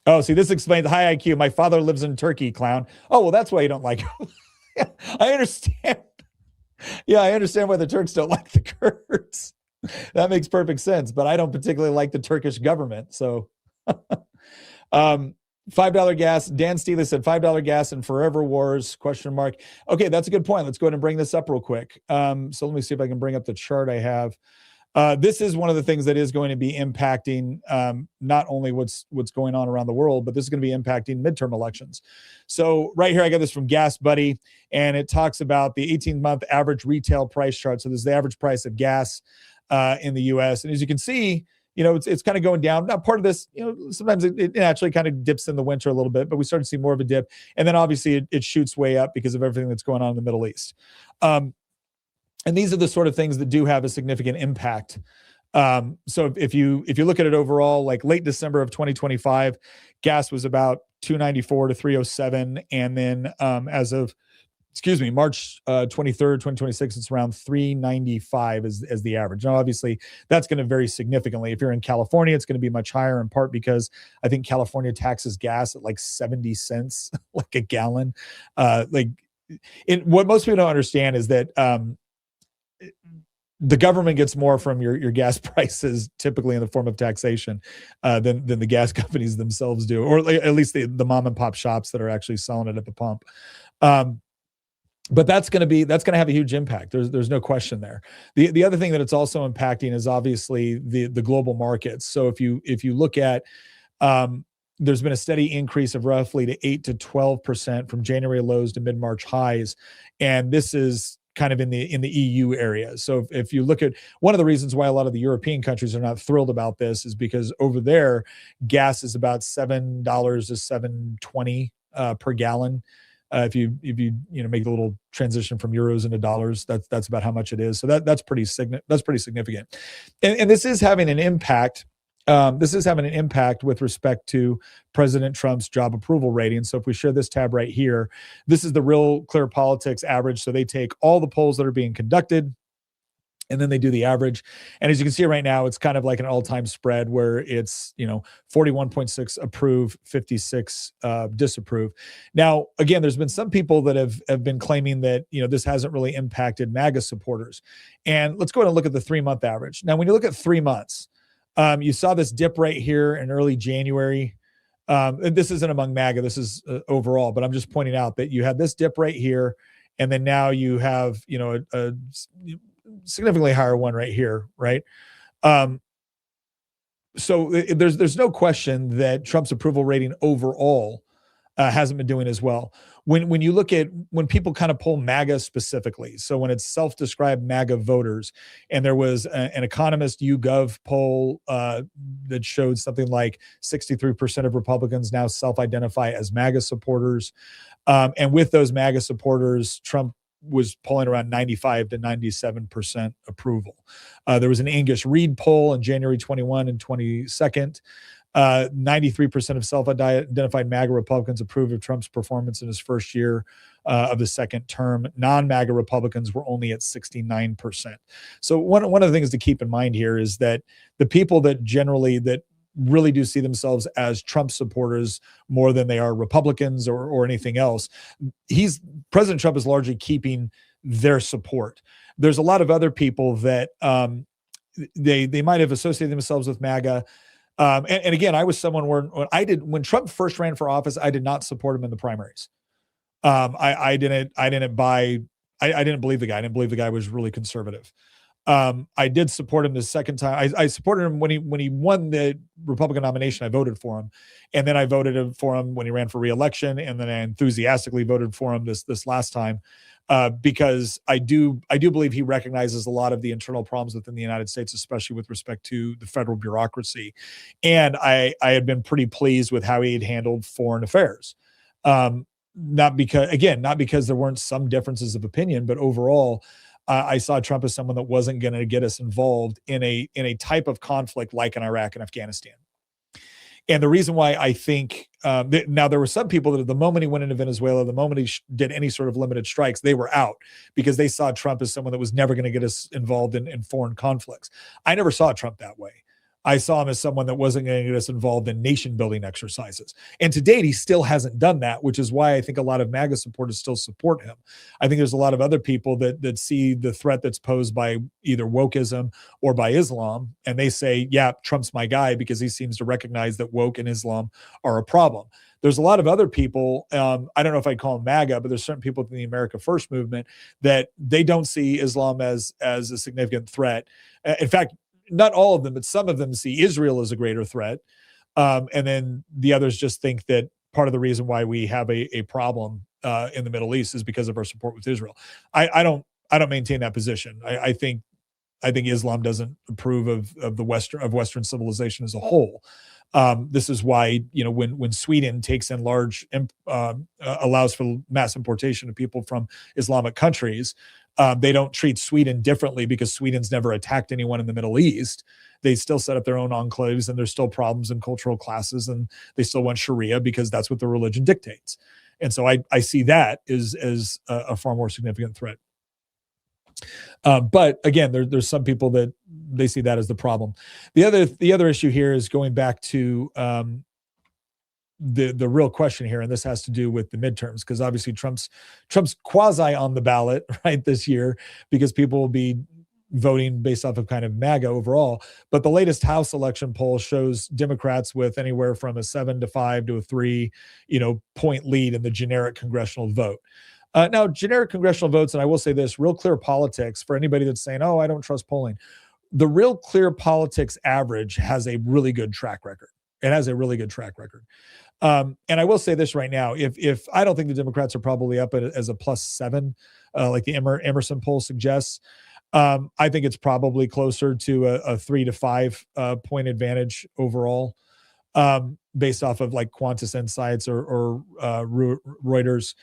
Oh, see, this explains high IQ. My father lives in Turkey, clown. Oh, well, that's why you don't like him. I understand. Yeah, I understand why the Turks don't like the Kurds. That makes perfect sense, but I don't particularly like the Turkish government. So $5 gas. Dan Steele said $5 gas and forever wars, ? Okay, that's a good point. Let's go ahead and bring this up real quick. So let me see if I can bring up the chart I have. This is one of the things that is going to be impacting not only what's going on around the world, but this is going to be impacting midterm elections. So right here, I got this from Gas Buddy, and it talks about the 18-month average retail price chart. So this is the average price of gas in the U.S. And as you can see, it's kind of going down. Now, part of this, sometimes it naturally kind of dips in the winter a little bit, but we start to see more of a dip. And then obviously it shoots way up because of everything that's going on in the Middle East. And these are the sort of things that do have a significant impact. So if you look at it overall, like late December of 2025, gas was about 294 to 307, and then as of March 23rd, 2026, it's around 395 as the average. Now, obviously, that's going to vary significantly. If you're in California, it's going to be much higher, in part because I think California taxes gas at like 70 cents, like a gallon. What most people don't understand is that the government gets more from your gas prices, typically in the form of taxation, than the gas companies themselves do, or at least the mom and pop shops that are actually selling it at the pump. But that's going to have a huge impact. There's no question there. The other thing that it's also impacting is obviously the global markets. So if you look at, there's been a steady increase of roughly to 8 to 12% from January lows to mid-March highs, and this is kind of in the EU area. So if you look at, one of the reasons why a lot of the European countries are not thrilled about this is because over there, gas is about $7 to $7.20 per gallon. If you make the little transition from euros into dollars, that's about how much it is. So that's pretty significant, and this is having an impact. This is having an impact with respect to President Trump's job approval rating. So if we share this tab right here, this is the Real Clear Politics average. So they take all the polls that are being conducted, and then they do the average. And as you can see right now, it's kind of like an all-time spread where it's, 41.6 approve, 56 disapprove. Now, again, there's been some people that have been claiming that, this hasn't really impacted MAGA supporters. And let's go ahead and look at the 3-month average. Now, when you look at 3 months, you saw this dip right here in early January. This isn't among MAGA, this is overall, but I'm just pointing out that you had this dip right here, and then now you have, a significantly higher one right here, right? So there's no question that Trump's approval rating overall hasn't been doing as well. When you look at, when people kind of poll MAGA specifically, so when it's self-described MAGA voters, and there was an Economist YouGov poll that showed something like 63% of Republicans now self-identify as MAGA supporters. And with those MAGA supporters, Trump was polling around 95 to 97% approval. There was an Angus Reid poll in January 21 and 22nd. 93% of self-identified MAGA Republicans approved of Trump's performance in his first year of the second term. Non-MAGA Republicans were only at 69%. So one of the things to keep in mind here is that the people that really do see themselves as Trump supporters more than they are Republicans or anything else, President Trump is largely keeping their support. There's a lot of other people that they might have associated themselves with MAGA. And again, I was someone when Trump first ran for office, I did not support him in the primaries. I didn't believe the guy. I didn't believe the guy was really conservative. I did support him the second time. I supported him when he won the Republican nomination. I voted for him, and then I voted for him when he ran for re-election, and then I enthusiastically voted for him this last time because I do believe he recognizes a lot of the internal problems within the United States, especially with respect to the federal bureaucracy. And I had been pretty pleased with how he had handled foreign affairs. Not because there weren't some differences of opinion, but overall, I saw Trump as someone that wasn't going to get us involved in a type of conflict like in Iraq and Afghanistan. And the reason why I think now there were some people that the moment he went into Venezuela, the moment he did any sort of limited strikes, they were out because they saw Trump as someone that was never going to get us involved in foreign conflicts. I never saw Trump that way. I saw him as someone that wasn't going to get us involved in nation building exercises. And to date, he still hasn't done that, which is why I think a lot of MAGA supporters still support him. I think there's a lot of other people that see the threat that's posed by either wokeism or by Islam. And they say, yeah, Trump's my guy because he seems to recognize that woke and Islam are a problem. There's a lot of other people, I don't know if I'd call them MAGA, but there's certain people in the America First movement that they don't see Islam as a significant threat. In fact, not all of them, but some of them see Israel as a greater threat. And then the others just think that part of the reason why we have a problem in the Middle East is because of our support with Israel. I don't maintain that position. I think Islam doesn't approve of Western civilization as a whole. This is why, when Sweden takes in large, allows for mass importation of people from Islamic countries, They don't treat Sweden differently because Sweden's never attacked anyone in the Middle East. They still set up their own enclaves, and there's still problems in cultural classes, and they still want Sharia because that's what the religion dictates. And so I see that as a far more significant threat. But again, there's some people that they see that as the problem. The other issue here is going back to the real question here, and this has to do with the midterms, because obviously Trump's quasi on the ballot right this year because people will be voting based off of kind of MAGA overall. But the latest House election poll shows Democrats with anywhere from a 7 to 5 to a 3, point lead in the generic congressional vote. Now, generic congressional votes, and I will say this, Real Clear Politics, for anybody that's saying, oh, I don't trust polling, the Real Clear Politics average has a really good track record. It has a really good track record. And I will say this right now, if I don't think the Democrats are probably up as a +7, like the Emerson poll suggests, I think it's probably closer to a 3 to 5 point advantage overall, based off of like Qantas Insights or Reuters.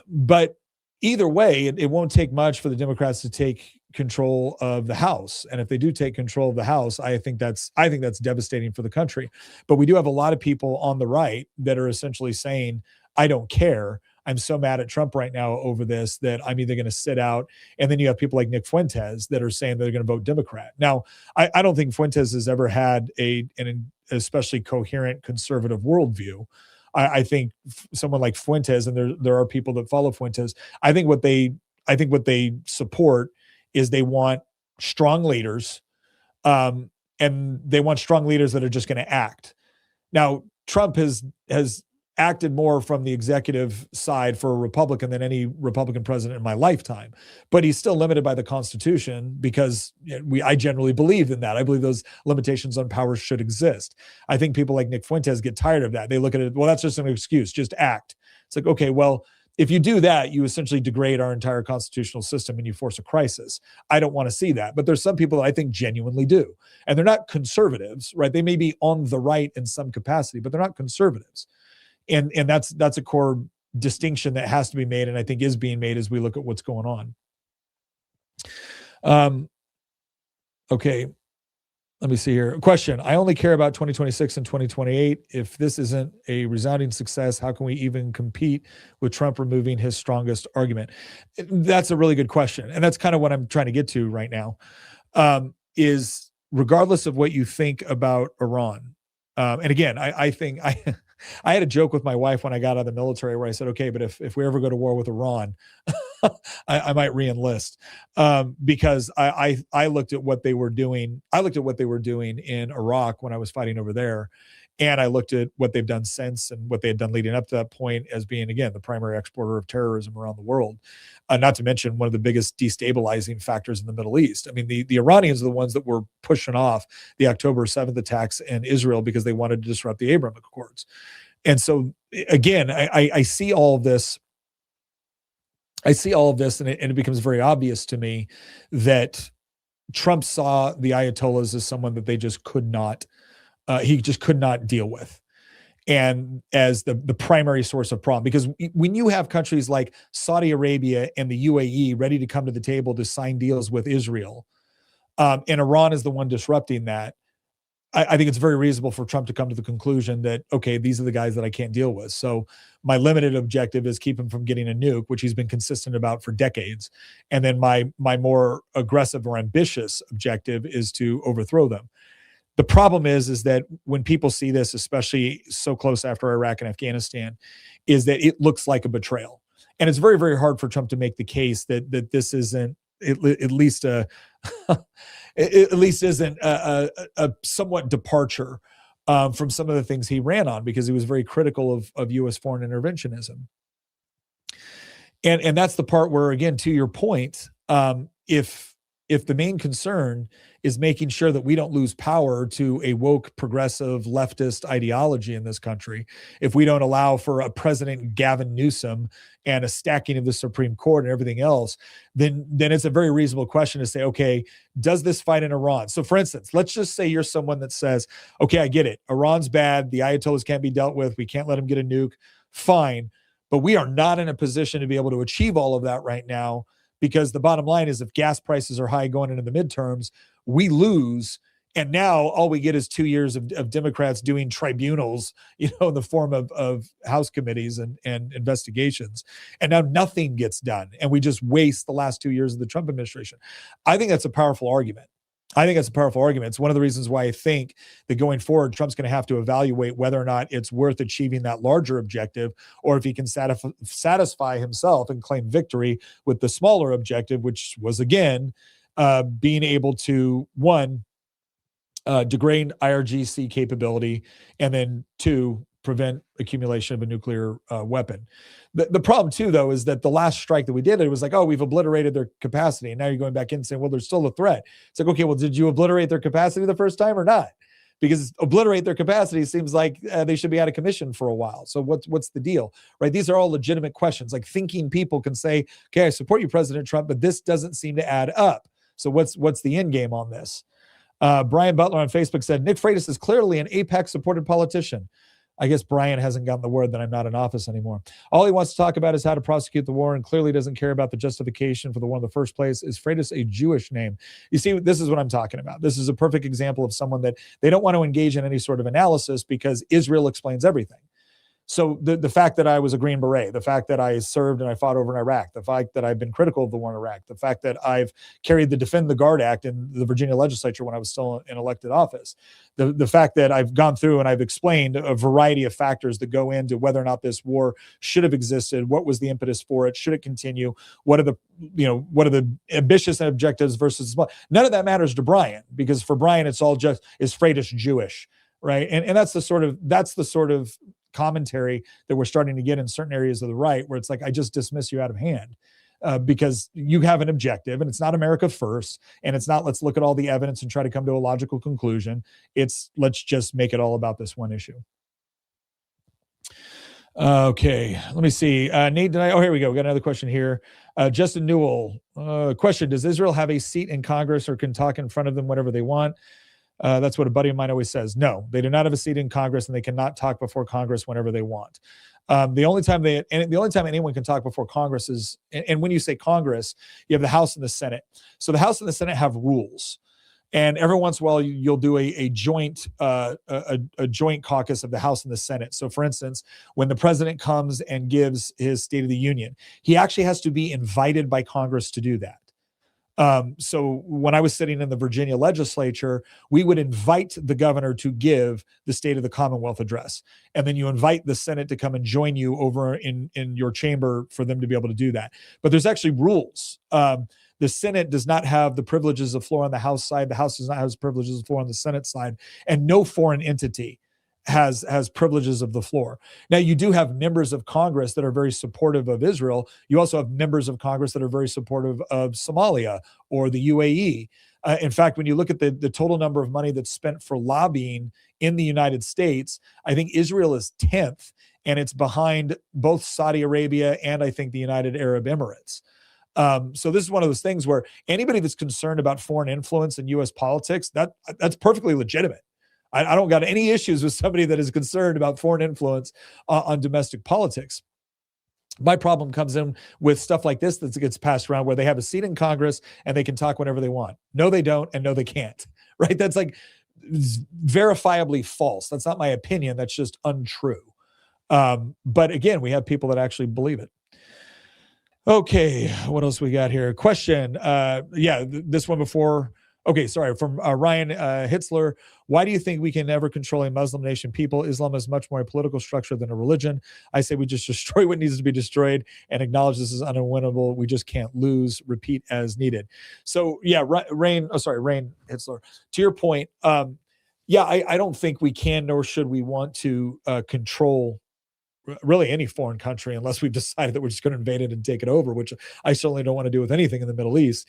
But either way, it won't take much for the Democrats to take control of the House. And if they do take control of the House, I think that's devastating for the country. But we do have a lot of people on the right that are essentially saying, I don't care. I'm so mad at Trump right now over this that I'm either going to sit out. And then you have people like Nick Fuentes that are saying they're going to vote Democrat. Now, I don't think Fuentes has ever had an especially coherent conservative worldview. I think someone like Fuentes, and there are people that follow Fuentes, I think what they support is they want strong leaders, and they want strong leaders that are just going to act. Now, Trump has acted more from the executive side for a Republican than any Republican president in my lifetime, but he's still limited by the Constitution because I generally believe in that. I believe those limitations on powers should exist. I think people like Nick Fuentes get tired of that. They look at it, well, that's just an excuse, just act. It's like, okay, well, if you do that, you essentially degrade our entire constitutional system and you force a crisis. I don't want to see that. But there's some people that I think genuinely do. And they're not conservatives, right? They may be on the right in some capacity, but they're not conservatives. And that's a core distinction that has to be made, and I think is being made as we look at what's going on. Okay. Let me see here. Question. I only care about 2026 and 2028. If this isn't a resounding success, how can we even compete with Trump removing his strongest argument? That's a really good question. And that's kind of what I'm trying to get to right now, is regardless of what you think about Iran. And again, I think I had a joke with my wife when I got out of the military where I said, okay, but if we ever go to war with Iran, I might re-enlist, because I looked at what they were doing. I looked at what they were doing in Iraq when I was fighting over there. And I looked at what they've done since and what they had done leading up to that point as being, again, the primary exporter of terrorism around the world. Not to mention one of the biggest destabilizing factors in the Middle East. I mean, the Iranians are the ones that were pushing off the October 7th attacks in Israel because they wanted to disrupt the Abraham Accords. And so, again, I see all of this. I see all of this, and it becomes very obvious to me that Trump saw the Ayatollahs as someone that they just could not, he just could not deal with, and as the primary source of problem. Because when you have countries like Saudi Arabia and the UAE ready to come to the table to sign deals with Israel, and Iran is the one disrupting that, I think it's very reasonable for Trump to come to the conclusion that, okay, these are the guys that I can't deal with. So my limited objective is keep him from getting a nuke, which he's been consistent about for decades. And then my more aggressive or ambitious objective is to overthrow them. The problem is that when people see this, especially so close after Iraq and Afghanistan, is that it looks like a betrayal. And it's very, very hard for Trump to make the case that this isn't at least a somewhat departure from some of the things he ran on, because he was very critical of U.S. foreign interventionism. And that's the part where, again, to your point, if the main concern is making sure that we don't lose power to a woke, progressive, leftist ideology in this country, if we don't allow for a President Gavin Newsom and a stacking of the Supreme Court and everything else, then it's a very reasonable question to say, okay, does this fight in Iran? So for instance, let's just say you're someone that says, okay, I get it. Iran's bad. The Ayatollahs can't be dealt with. We can't let them get a nuke. Fine. But we are not in a position to be able to achieve all of that right now, because the bottom line is if gas prices are high going into the midterms, we lose. And now all we get is 2 years of Democrats doing tribunals, in the form of House committees and investigations. And now nothing gets done. And we just waste the last 2 years of the Trump administration. I think that's a powerful argument. It's one of the reasons why I think that going forward, Trump's going to have to evaluate whether or not it's worth achieving that larger objective, or if he can satisfy himself and claim victory with the smaller objective, which was, again, being able to, one, degrade IRGC capability, and then two, prevent accumulation of a nuclear weapon. The problem too, though, is that the last strike that we did, it was like, oh, we've obliterated their capacity. And now you're going back in and saying, well, there's still a threat. It's like, okay, well, did you obliterate their capacity the first time or not? Because obliterate their capacity seems like they should be out of commission for a while. So what's the deal, right? These are all legitimate questions. Like, thinking people can say, okay, I support you, President Trump, but this doesn't seem to add up. So what's the end game on this? Brian Butler on Facebook said, Nick Freitas is clearly an AIPAC-supported politician. I guess Brian hasn't gotten the word that I'm not in office anymore. All he wants to talk about is how to prosecute the war, and clearly doesn't care about the justification for the war in the first place. Is Freitas a Jewish name? You see, this is what I'm talking about. This is a perfect example of someone that they don't want to engage in any sort of analysis because Israel explains everything. So the fact that I was a Green Beret, the fact that I served and I fought over in Iraq, the fact that I've been critical of the war in Iraq, the fact that I've carried the Defend the Guard Act in the Virginia legislature when I was still in elected office, the fact that I've gone through and I've explained a variety of factors that go into whether or not this war should have existed, what was the impetus for it, should it continue, what are the ambitious objectives versus small. None of that matters to Brian, because for Brian it's all just, is Freitas Jewish, right? And that's the sort of commentary that we're starting to get in certain areas of the right, where it's like, I just dismiss you out of hand because you have an objective, and it's not America first, and it's not let's look at all the evidence and try to come to a logical conclusion. It's let's just make it all about this one issue. Okay, let me see. Nate, here we go. We got another question here. Justin Newell, question: does Israel have a seat in Congress or can talk in front of them whenever they want? That's what a buddy of mine always says. No, they do not have a seat in Congress, and they cannot talk before Congress whenever they want. The only time anyone can talk before Congress is, and when you say Congress, you have the House and the Senate. So the House and the Senate have rules, and every once in a while you'll do a joint caucus of the House and the Senate. So, for instance, when the president comes and gives his State of the Union, he actually has to be invited by Congress to do that. So when I was sitting in the Virginia legislature, we would invite the governor to give the State of the Commonwealth address. And then you invite the Senate to come and join you over in your chamber for them to be able to do that. But there's actually rules. The Senate does not have the privileges of floor on the House side. The House does not have the privileges of floor on the Senate side. And no foreign entity has privileges of the floor. Now, you do have members of Congress that are very supportive of Israel. You also have members of Congress that are very supportive of Somalia or the UAE. In fact, when you look at the total number of money that's spent for lobbying in the United States, I think Israel is 10th, and it's behind both Saudi Arabia and I think the United Arab Emirates. So this is one of those things where anybody that's concerned about foreign influence in U.S. politics, that's perfectly legitimate. I don't got any issues with somebody that is concerned about foreign influence on domestic politics. My problem comes in with stuff like this that gets passed around where they have a seat in Congress and they can talk whenever they want. No, they don't, and no, they can't, right? That's like verifiably false. That's not my opinion. That's just untrue. But again, we have people that actually believe it. Okay, what else we got here? Question. This one before. Okay, sorry, from Ryan Hitzler. Why do you think we can never control a Muslim nation people? Islam is much more a political structure than a religion. I say we just destroy what needs to be destroyed and acknowledge this is unwinnable. We just can't lose. Repeat as needed. So, yeah, Ryan Hitzler. To your point, I don't think we can nor should we want to control really any foreign country unless we've decided that we're just going to invade it and take it over, which I certainly don't want to do with anything in the Middle East.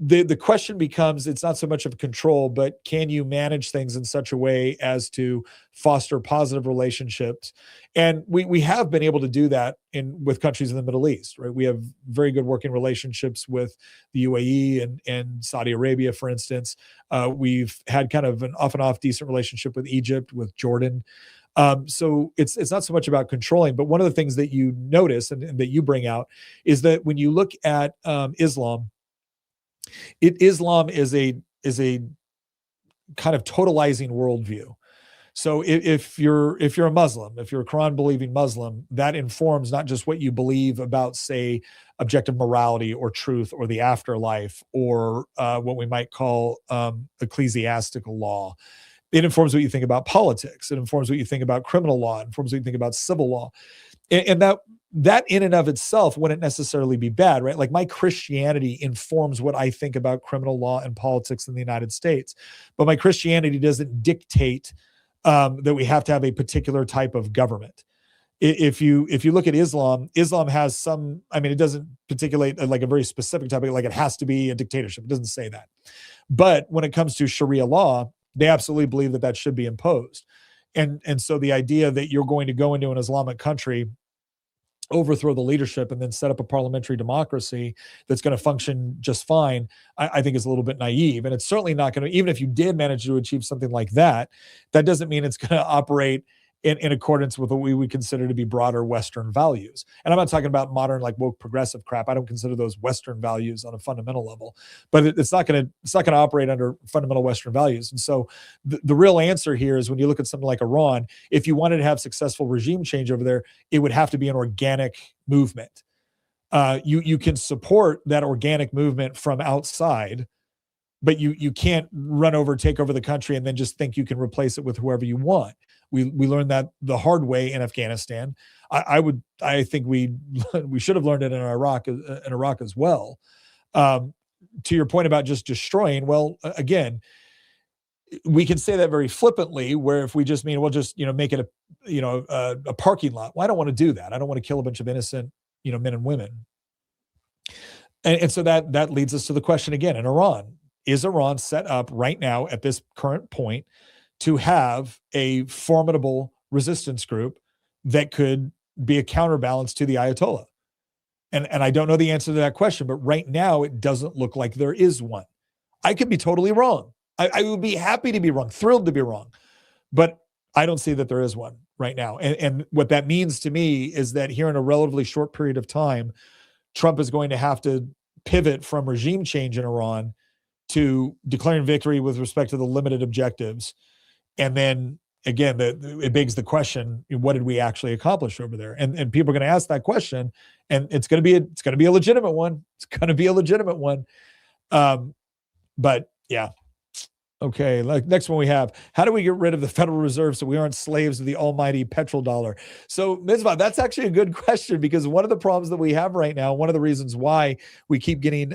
The question becomes, it's not so much of control, but can you manage things in such a way as to foster positive relationships? And we have been able to do that with countries in the Middle East, right? We have very good working relationships with the UAE and Saudi Arabia, for instance. We've had kind of an off and off decent relationship with Egypt, with Jordan. So it's not so much about controlling, but one of the things that you notice and that you bring out is that when you look at Islam, Islam is a kind of totalizing worldview. So if you're a Muslim, if you're a Quran believing Muslim, that informs not just what you believe about, say, objective morality or truth or the afterlife or what we might call ecclesiastical law. It informs what you think about politics. It informs what you think about criminal law. It informs what you think about civil law. And that in and of itself wouldn't necessarily be bad, right? Like my Christianity informs what I think about criminal law and politics in the United States. But my Christianity doesn't dictate that we have to have a particular type of government. If you look at Islam, Islam has some, I mean, it doesn't particulate like a very specific topic, like it has to be a dictatorship. It doesn't say that. But when it comes to Sharia law, they absolutely believe that should be imposed. And so the idea that you're going to go into an Islamic country, overthrow the leadership, and then set up a parliamentary democracy that's going to function just fine, I think is a little bit naive. And it's certainly not going to, even if you did manage to achieve something like that, that doesn't mean it's going to operate in accordance with what we would consider to be broader Western values. And I'm not talking about modern, like woke progressive crap. I don't consider those Western values on a fundamental level, but it's not going to operate under fundamental Western values. And so the real answer here is when you look at something like Iran, if you wanted to have successful regime change over there, it would have to be an organic movement. You can support that organic movement from outside, but you can't take over the country and then just think you can replace it with whoever you want. We learned that the hard way in Afghanistan. I think we should have learned it in Iraq as well. To your point about just destroying, well, again, we can say that very flippantly, where if we just mean we'll just make it a parking lot. Well, I don't want to do that. I don't want to kill a bunch of innocent men and women. And so that leads us to the question again in Iran. Is Iran set up right now at this current point to have a formidable resistance group that could be a counterbalance to the Ayatollah? And I don't know the answer to that question, but right now it doesn't look like there is one. I could be totally wrong. I would be happy to be wrong, thrilled to be wrong, but I don't see that there is one right now. And what that means to me is that here in a relatively short period of time, Trump is going to have to pivot from regime change in Iran to declaring victory with respect to the limited objectives. And then again, it begs the question: what did we actually accomplish over there? And people are going to ask that question, and it's going to be a legitimate one. It's going to be a legitimate one. But yeah. Okay. Next one we have: how do we get rid of the Federal Reserve so we aren't slaves of the almighty petrodollar? So, Mizbah, that's actually a good question, because one of the problems that we have right now, one of the reasons why we keep getting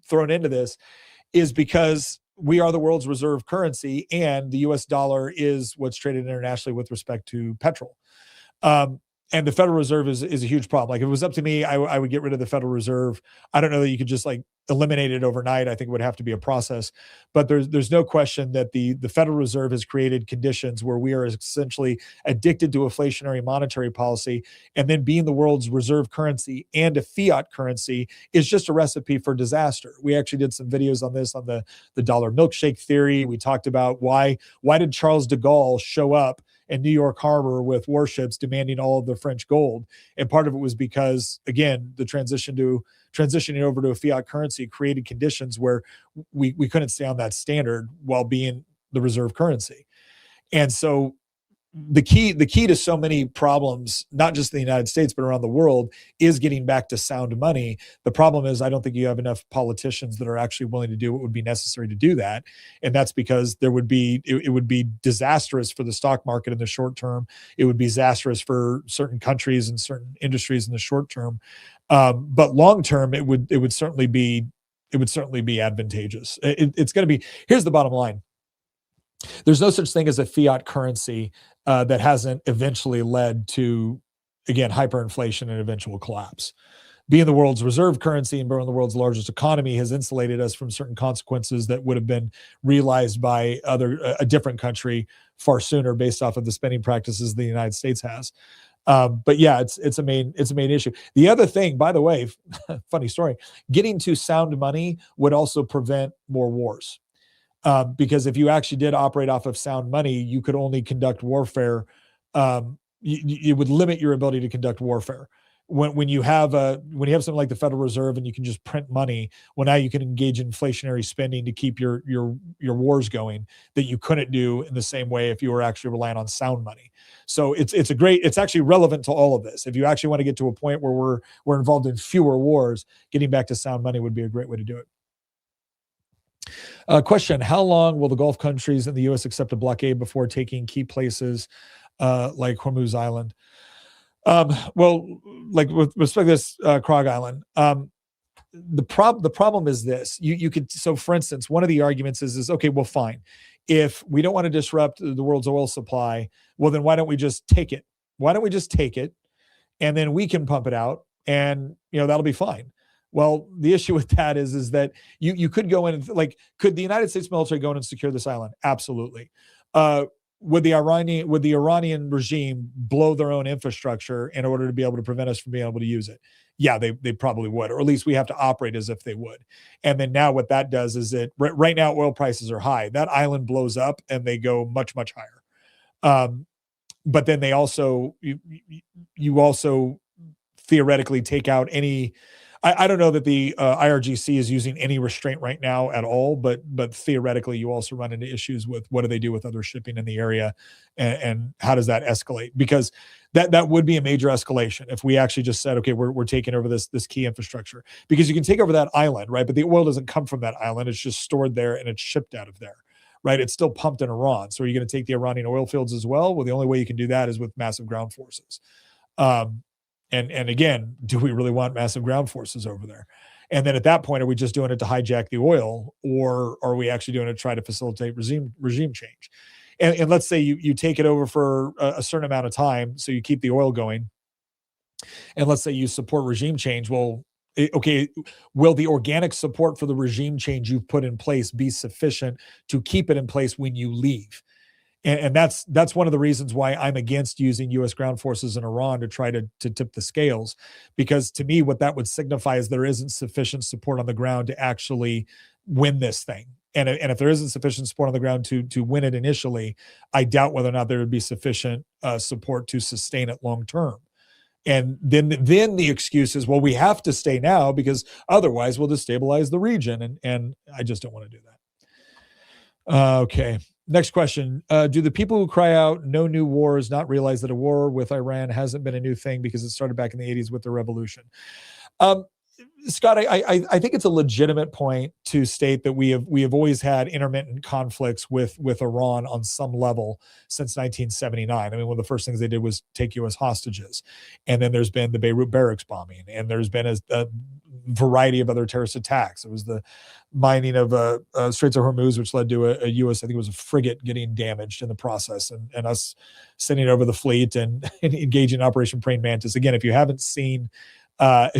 thrown into this, is because we are the world's reserve currency, and the US dollar is what's traded internationally with respect to petrol. And the Federal Reserve is a huge problem. Like, if it was up to me, I would get rid of the Federal Reserve. I don't know that you could just like eliminate it overnight. I think it would have to be a process. But there's no question that the Federal Reserve has created conditions where we are essentially addicted to inflationary monetary policy. And then being the world's reserve currency and a fiat currency is just a recipe for disaster. We actually did some videos on this, on the dollar milkshake theory. We talked about why did Charles de Gaulle show up in New York Harbor with warships demanding all of the French gold. And part of it was because, again, the transitioning over to a fiat currency created conditions where we couldn't stay on that standard while being the reserve currency. And so the key to so many problems, not just in the United States, but around the world, is getting back to sound money. The problem is I don't think you have enough politicians that are actually willing to do what would be necessary to do that. And that's because it would be disastrous for the stock market in the short term. It would be disastrous for certain countries and certain industries in the short term. But long term, it would certainly be advantageous. It's going to be, here's the bottom line. There's no such thing as a fiat currency that hasn't eventually led to, again, hyperinflation and eventual collapse. Being the world's reserve currency and being the world's largest economy has insulated us from certain consequences that would have been realized by a different country far sooner, based off of the spending practices the United States has. But yeah, it's a main issue. The other thing, by the way, funny story, getting to sound money would also prevent more wars. Because if you actually did operate off of sound money, you could only conduct warfare. You would limit your ability to conduct warfare. When you have something like the Federal Reserve and you can just print money, well, now you can engage in inflationary spending to keep your wars going that you couldn't do in the same way if you were actually relying on sound money. So it's actually relevant to all of this. If you actually want to get to a point where we're involved in fewer wars, getting back to sound money would be a great way to do it. Question: how long will the Gulf countries and the U.S. accept a blockade before taking key places like Hormuz Island? Well, like with respect to this Krog Island, the problem is this. You could, so for instance, one of the arguments is okay, well, fine. If we don't want to disrupt the world's oil supply, well, then why don't we just take it? Why don't we just take it, and then we can pump it out, and that'll be fine. Well, the issue with that is that you could go in and could the United States military go in and secure this island? Absolutely. Would the Iranian regime blow their own infrastructure in order to be able to prevent us from being able to use it? Yeah, they probably would, or at least we have to operate as if they would. And then now what that does is right now oil prices are high. That island blows up and they go much, much higher. But then they also, you also theoretically take out any, I don't know that the IRGC is using any restraint right now at all, but theoretically you also run into issues with what do they do with other shipping in the area, and how does that escalate? Because that would be a major escalation if we actually just said, okay, we're taking over this key infrastructure, because you can take over that island, right? But the oil doesn't come from that island; it's just stored there and it's shipped out of there, right? It's still pumped in Iran. So are you going to take the Iranian oil fields as well? Well, the only way you can do that is with massive ground forces. And again, do we really want massive ground forces over there? And then at that point, are we just doing it to hijack the oil, or are we actually doing it to try to facilitate regime change? And let's say you take it over for a certain amount of time, so you keep the oil going, and let's say you support regime change. Well, okay, will the organic support for the regime change you've put in place be sufficient to keep it in place when you leave? And that's one of the reasons why I'm against using U.S. ground forces in Iran to try to tip the scales, because to me, what that would signify is there isn't sufficient support on the ground to actually win this thing. And if there isn't sufficient support on the ground to win it initially, I doubt whether or not there would be sufficient support to sustain it long term. And then the excuse is, well, we have to stay now because otherwise we'll destabilize the region. And I just don't want to do that. Okay. Next question. Do the people who cry out no new wars not realize that a war with Iran hasn't been a new thing because it started back in the 80s with the revolution? Scott, I think it's a legitimate point to state that we have always had intermittent conflicts with Iran on some level since 1979. I mean, one of the first things they did was take U.S. hostages, and then there's been the Beirut barracks bombing, and there's been a variety of other terrorist attacks. It was the mining of Straits of Hormuz, which led to a U.S. I think it was a frigate getting damaged in the process, and us sending over the fleet and engaging in Operation Praying Mantis. Again, if you haven't seen Fat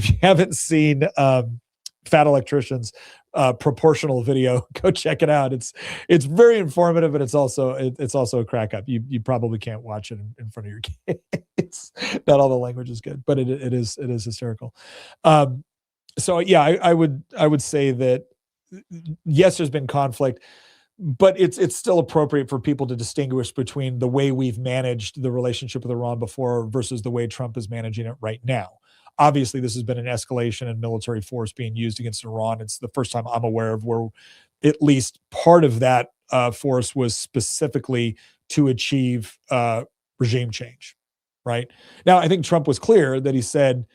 Electrician's proportional video, go check it out. It's very informative, but it's also a crack up. You probably can't watch it in front of your kids. Not all the language is good, but it is hysterical. So yeah, I would say that yes, there's been conflict, but it's still appropriate for people to distinguish between the way we've managed the relationship with Iran before versus the way Trump is managing it right now. Obviously, this has been an escalation in military force being used against Iran. It's the first time I'm aware of where at least part of that force was specifically to achieve regime change, right? Now, I think Trump was clear that he said,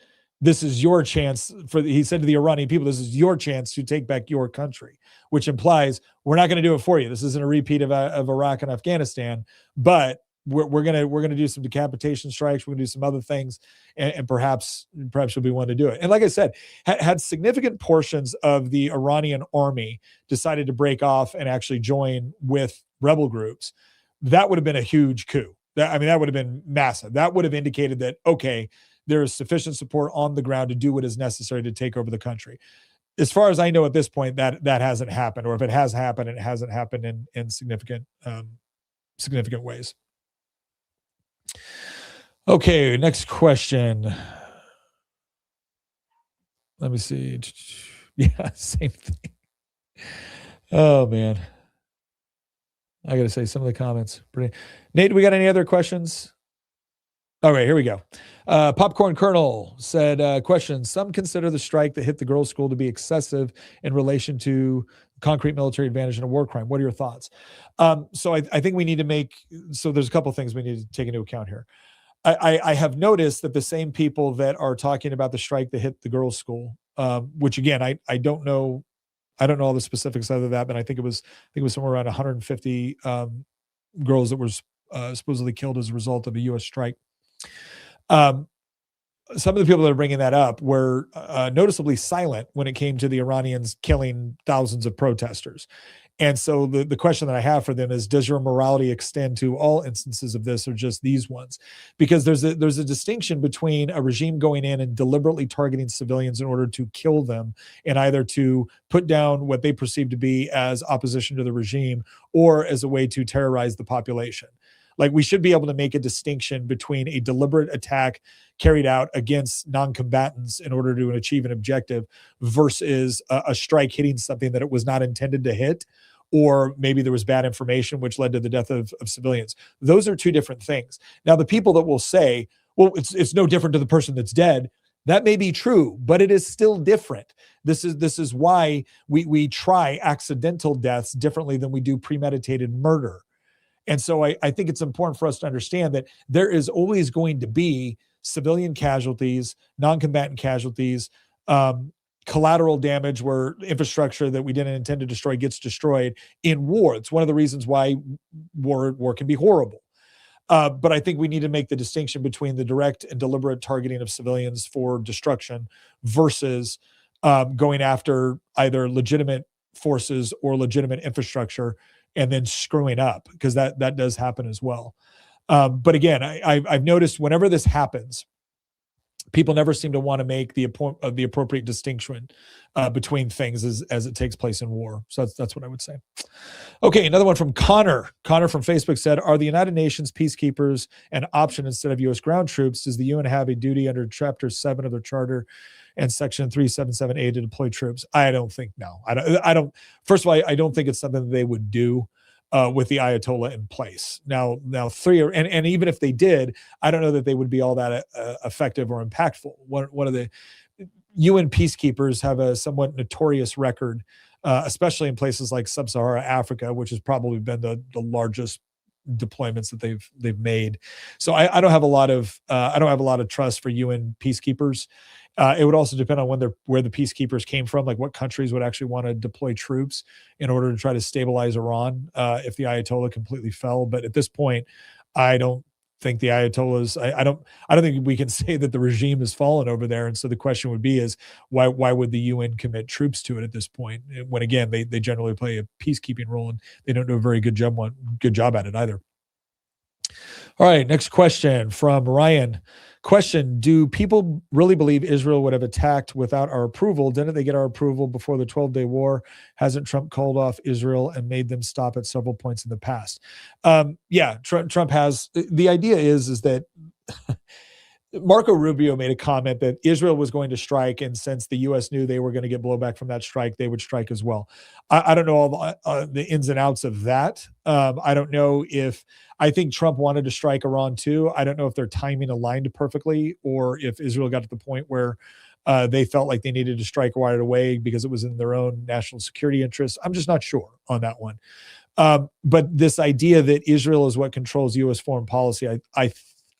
this is your chance he said to the Iranian people, this is your chance to take back your country, which implies we're not going to do it for you. This isn't a repeat of Iraq and Afghanistan, but we're gonna do some decapitation strikes. We're gonna do some other things, and perhaps you'll be one to do it. And like I said, had significant portions of the Iranian army decided to break off and actually join with rebel groups, that would have been a huge coup. That would have been massive. That would have indicated that, okay, there is sufficient support on the ground to do what is necessary to take over the country. As far as I know at this point, that hasn't happened, or if it has happened, it hasn't happened in significant ways. Okay, next question. Let me see. Yeah, same thing. Oh, man. I got to say, some of the comments. Pretty. Nate, we got any other questions? All right, here we go. Popcorn Colonel said, question, some consider the strike that hit the girls' school to be excessive in relation to concrete military advantage in a war crime. What are your thoughts? So I think we need to there's a couple of things we need to take into account here. I have noticed that the same people that are talking about the strike that hit the girls' school, which again, I don't know all the specifics other than that, but I think it was somewhere around 150 girls that were supposedly killed as a result of a U.S. strike. Some of the people that are bringing that up were noticeably silent when it came to the Iranians killing thousands of protesters. And so the question that I have for them is, does your morality extend to all instances of this or just these ones? Because there's a distinction between a regime going in and deliberately targeting civilians in order to kill them and either to put down what they perceive to be as opposition to the regime or as a way to terrorize the population. Like, we should be able to make a distinction between a deliberate attack carried out against non-combatants in order to achieve an objective versus a strike hitting something that it was not intended to hit, or maybe there was bad information which led to the death of civilians. Those are two different things. Now, the people that will say, well, it's no different to the person that's dead, that may be true, but it is still different. This is why we try accidental deaths differently than we do premeditated murder. And so I think it's important for us to understand that there is always going to be civilian casualties, non-combatant casualties, collateral damage where infrastructure that we didn't intend to destroy gets destroyed in war. It's one of the reasons why war can be horrible. But I think we need to make the distinction between the direct and deliberate targeting of civilians for destruction versus going after either legitimate forces or legitimate infrastructure and then screwing up, because that does happen as well. But again, I've noticed whenever this happens, people never seem to want to make the appropriate distinction between things as it takes place in war. So that's what I would say. Okay, another one from Connor. Connor from Facebook said, are the United Nations peacekeepers an option instead of U.S. ground troops? Does the UN have a duty under Chapter 7 of their charter and Section 377A to deploy troops? I don't think, no. I don't. First of all, I don't think it's something that they would do with the Ayatollah in place. Now and even if they did, I don't know that they would be all that effective or impactful. One of the UN peacekeepers have a somewhat notorious record, especially in places like Sub-Saharan Africa, which has probably been the largest deployments that they've made. So I don't have a lot of trust for UN peacekeepers. It would also depend on where the peacekeepers came from, like what countries would actually want to deploy troops in order to try to stabilize Iran if the Ayatollah completely fell. But at this point, I don't think the Ayatollahs. I don't think we can say that the regime has fallen over there. And so the question would be is why would the UN commit troops to it at this point? When again they generally play a peacekeeping role and they don't do a very good job at it either. All right, next question from Ryan. Question, do people really believe Israel would have attacked without our approval? Didn't they get our approval before the 12-day war? Hasn't Trump called off Israel and made them stop at several points in the past? Yeah, Trump has. The idea is that Marco Rubio made a comment that Israel was going to strike, and since the U.S. knew they were going to get blowback from that strike, they would strike as well. I don't know all the ins and outs of that. I don't know if I think Trump wanted to strike Iran too. I don't know if their timing aligned perfectly or if Israel got to the point where they felt like they needed to strike right away because it was in their own national security interests. I'm just not sure on that one. But this idea that Israel is what controls U.S. foreign policy,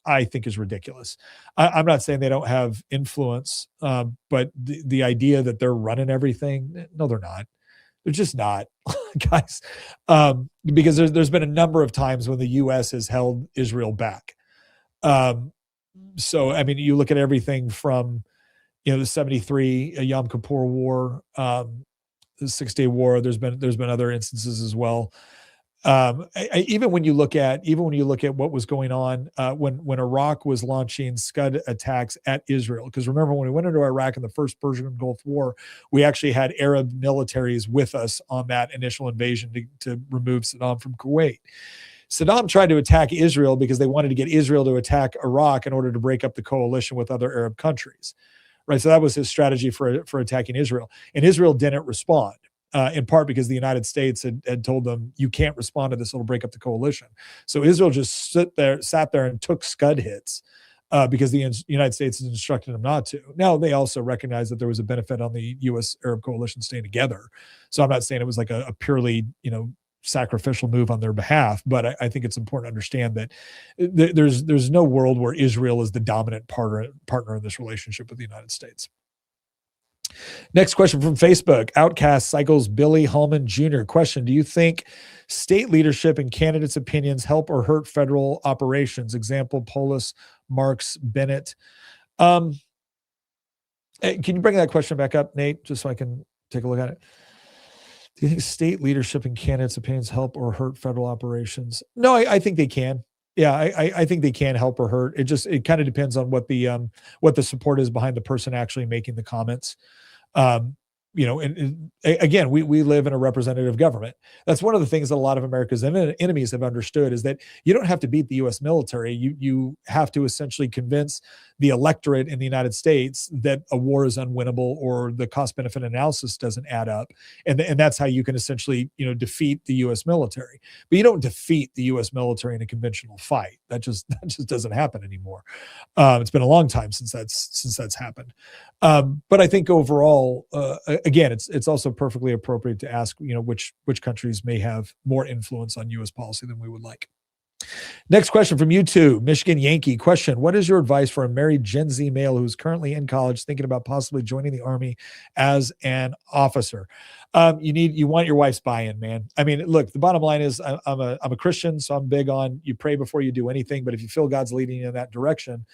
I think is ridiculous. I'm not saying they don't have influence, but the idea that they're running everything, no, they're not. They're just not, guys. Because there's been a number of times when the U.S. has held Israel back. So, I mean, you look at everything from, the 73 Yom Kippur War, the 6-Day War. There's been other instances as well. Even when you look at what was going on when Iraq was launching Scud attacks at Israel, because remember when we went into Iraq in the first Persian Gulf War, we actually had Arab militaries with us on that initial invasion to remove Saddam from Kuwait. Saddam tried to attack Israel because they wanted to get Israel to attack Iraq in order to break up the coalition with other Arab countries, right? So that was his strategy for attacking Israel, and Israel didn't respond. in part because the United States had told them, you can't respond to this, it'll break up the coalition. So Israel just sat there and took scud hits because the United States has instructed them not to. Now, they also recognize that there was a benefit on the U.S. Arab coalition staying together. So I'm not saying it was like a purely, sacrificial move on their behalf, but I think it's important to understand that there's no world where Israel is the dominant partner in this relationship with the United States. Next question from Facebook. Outcast Cycles Billy Hallman Jr. Question: do you think state leadership and candidates' opinions help or hurt federal operations? Example: Polis, Marks, Bennett. Can you bring that question back up, Nate, just so I can take a look at it? Do you think state leadership and candidates' opinions help or hurt federal operations? No, I think they can. Yeah, I think they can help or hurt. It kind of depends on what the support is behind the person actually making the comments. And again, we live in a representative government. That's one of the things that a lot of America's enemies have understood, is that you don't have to beat the U.S. military. You have to essentially convince the electorate in the United States that a war is unwinnable or the cost-benefit analysis doesn't add up, and that's how you can essentially defeat the U.S. military. But you don't defeat the U.S. military in a conventional fight. That just doesn't happen anymore. It's been a long time since that's happened. But I think overall, again, it's also perfectly appropriate to ask, which countries may have more influence on U.S. policy than we would like. Next question from YouTube, Michigan Yankee. Question: what is your advice for a married Gen Z male who's currently in college thinking about possibly joining the Army as an officer? You want your wife's buy-in, man. I mean, look, the bottom line is I'm a Christian, so I'm big on you pray before you do anything. But if you feel God's leading you in that direction,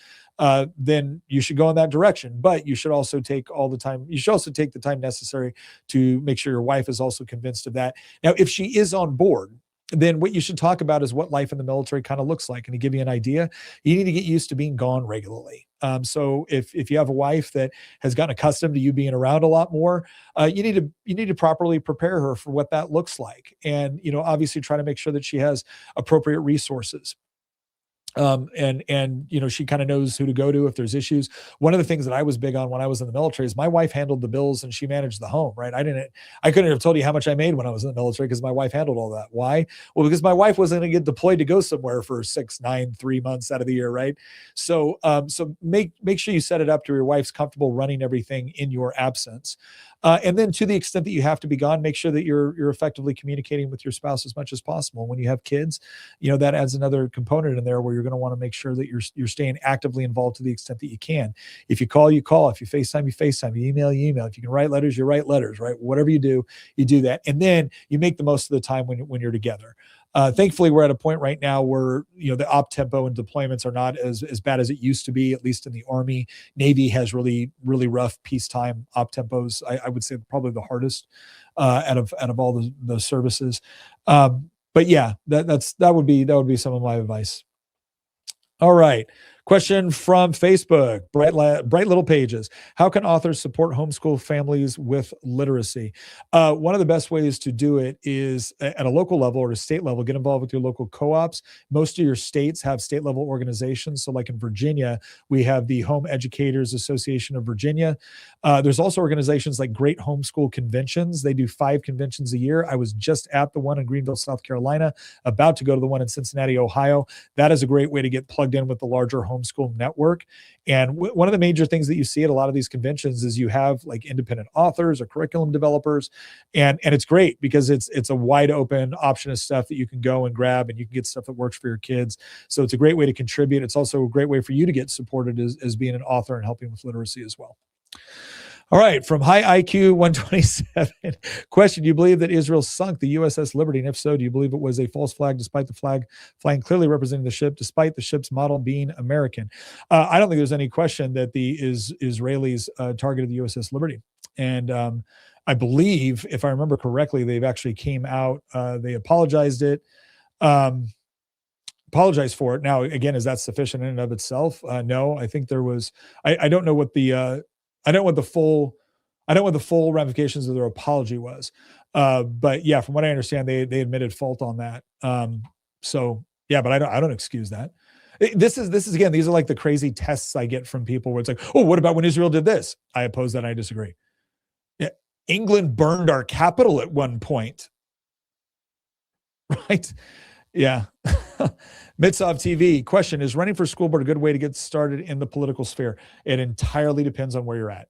then you should go in that direction. But you should also take the time necessary to make sure your wife is also convinced of that. Now, if she is on board, then what you should talk about is what life in the military kind of looks like. And to give you an idea, you need to get used to being gone regularly. So if you have a wife that has gotten accustomed to you being around a lot more, you need to properly prepare her for what that looks like. And, obviously try to make sure that she has appropriate resources. She kind of knows who to go to if there's issues. One of the things that I was big on when I was in the military is my wife handled the bills and she managed the home, right? I couldn't have told you how much I made when I was in the military because my wife handled all that. Why? Well, because my wife wasn't going to get deployed to go somewhere for 6, 9, 3 months out of the year, right? So make sure you set it up to your wife's comfortable running everything in your absence. And then to the extent that you have to be gone, make sure that you're effectively communicating with your spouse as much as possible. When you have kids, that adds another component in there where you're going to want to make sure that you're staying actively involved to the extent that you can. If you call, you call. If you FaceTime, you FaceTime. You email, you email. If you can write letters, you write letters, right? Whatever you do that. And then you make the most of the time when you're together. Thankfully, we're at a point right now where the op tempo and deployments are not as bad as it used to be, at least in the Army. Navy has really, really rough peacetime op tempos. I would say probably the hardest out of all the services. But yeah, that would be some of my advice. All right. Question from Facebook, Bright Little Pages. How can authors support homeschool families with literacy? One of the best ways to do it is at a local level or a state level, get involved with your local co-ops. Most of your states have state level organizations. So like in Virginia, we have the Home Educators Association of Virginia. There's also organizations like Great Homeschool Conventions. They do 5 conventions a year. I was just at the one in Greenville, South Carolina, about to go to the one in Cincinnati, Ohio. That is a great way to get plugged in with the larger homeschool network. And one of the major things that you see at a lot of these conventions is you have like independent authors or curriculum developers. And it's great because it's a wide open option of stuff that you can go and grab, and you can get stuff that works for your kids. So it's a great way to contribute. It's also a great way for you to get supported as being an author and helping with literacy as well. All right, from High IQ 127, question: do you believe that Israel sunk the USS Liberty? And if so, do you believe it was a false flag despite the flag flying clearly representing the ship, despite the ship's model being American? I don't think there's any question that the Israelis targeted the USS Liberty. And I believe, if I remember correctly, they've actually came out, they apologized for it. Now, again, is that sufficient in and of itself? No, I think there was, I don't know what the full ramifications of their apology was. But yeah, from what I understand, they admitted fault on that. So yeah, but I don't excuse that. This is again, these are like the crazy tests I get from people where it's like, oh, what about when Israel did this? I oppose that. I disagree. Yeah. England burned our capital at one point, right? Yeah. Mitsov TV question: is running for school board a good way to get started in the political sphere? It entirely depends on where you're at.